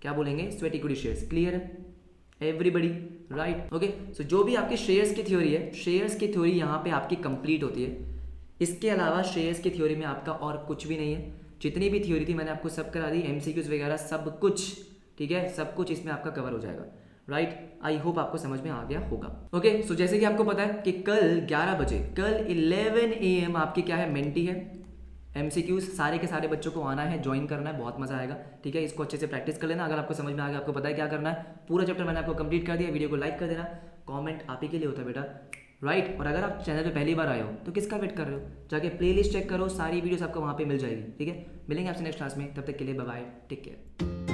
क्या बोलेंगे? Sweat equity shares. क्लियर है एवरीबडी? Right, okay. सो जो भी आपकी शेयर्स की थ्योरी है, शेयर्स की थ्योरी यहाँ पे आपकी कंप्लीट होती है। इसके अलावा शेयर्स की थ्योरी में आपका और कुछ भी नहीं है। जितनी भी थ्योरी थी मैंने आपको सब करा दी, एमसीक्यूज वगैरह सब कुछ, ठीक है, सब कुछ इसमें आपका कवर हो जाएगा। राइट, आई होप आपको समझ में आ गया होगा। ओके, सो जैसे कि आपको पता है कि कल 11 बजे, कल 11 AM आपकी क्या है? मेंटी है। एमसीक्यूज सारे के सारे बच्चों को आना है, ज्वाइन करना है, बहुत मजा आएगा। ठीक है, इसको अच्छे से प्रैक्टिस कर लेना। अगर आपको समझ में आ गया, आपको पता है क्या करना है, पूरा चैप्टर मैंने आपको कंप्लीट कर दिया। वीडियो को लाइक कर देना, कमेंट आप ही के लिए होता है बेटा। राइट, और अगर आप चैनल पे पहली बार आए हो तो किसका वेट कर रहे हो? जाके प्लेलिस्ट चेक करो, सारी वीडियोस आपको वहाँ पे मिल जाएगी। ठीक है, मिलेंगे आपसे नेक्स्ट क्लास में, तब तक के लिए बाय बाय, टेक केयर।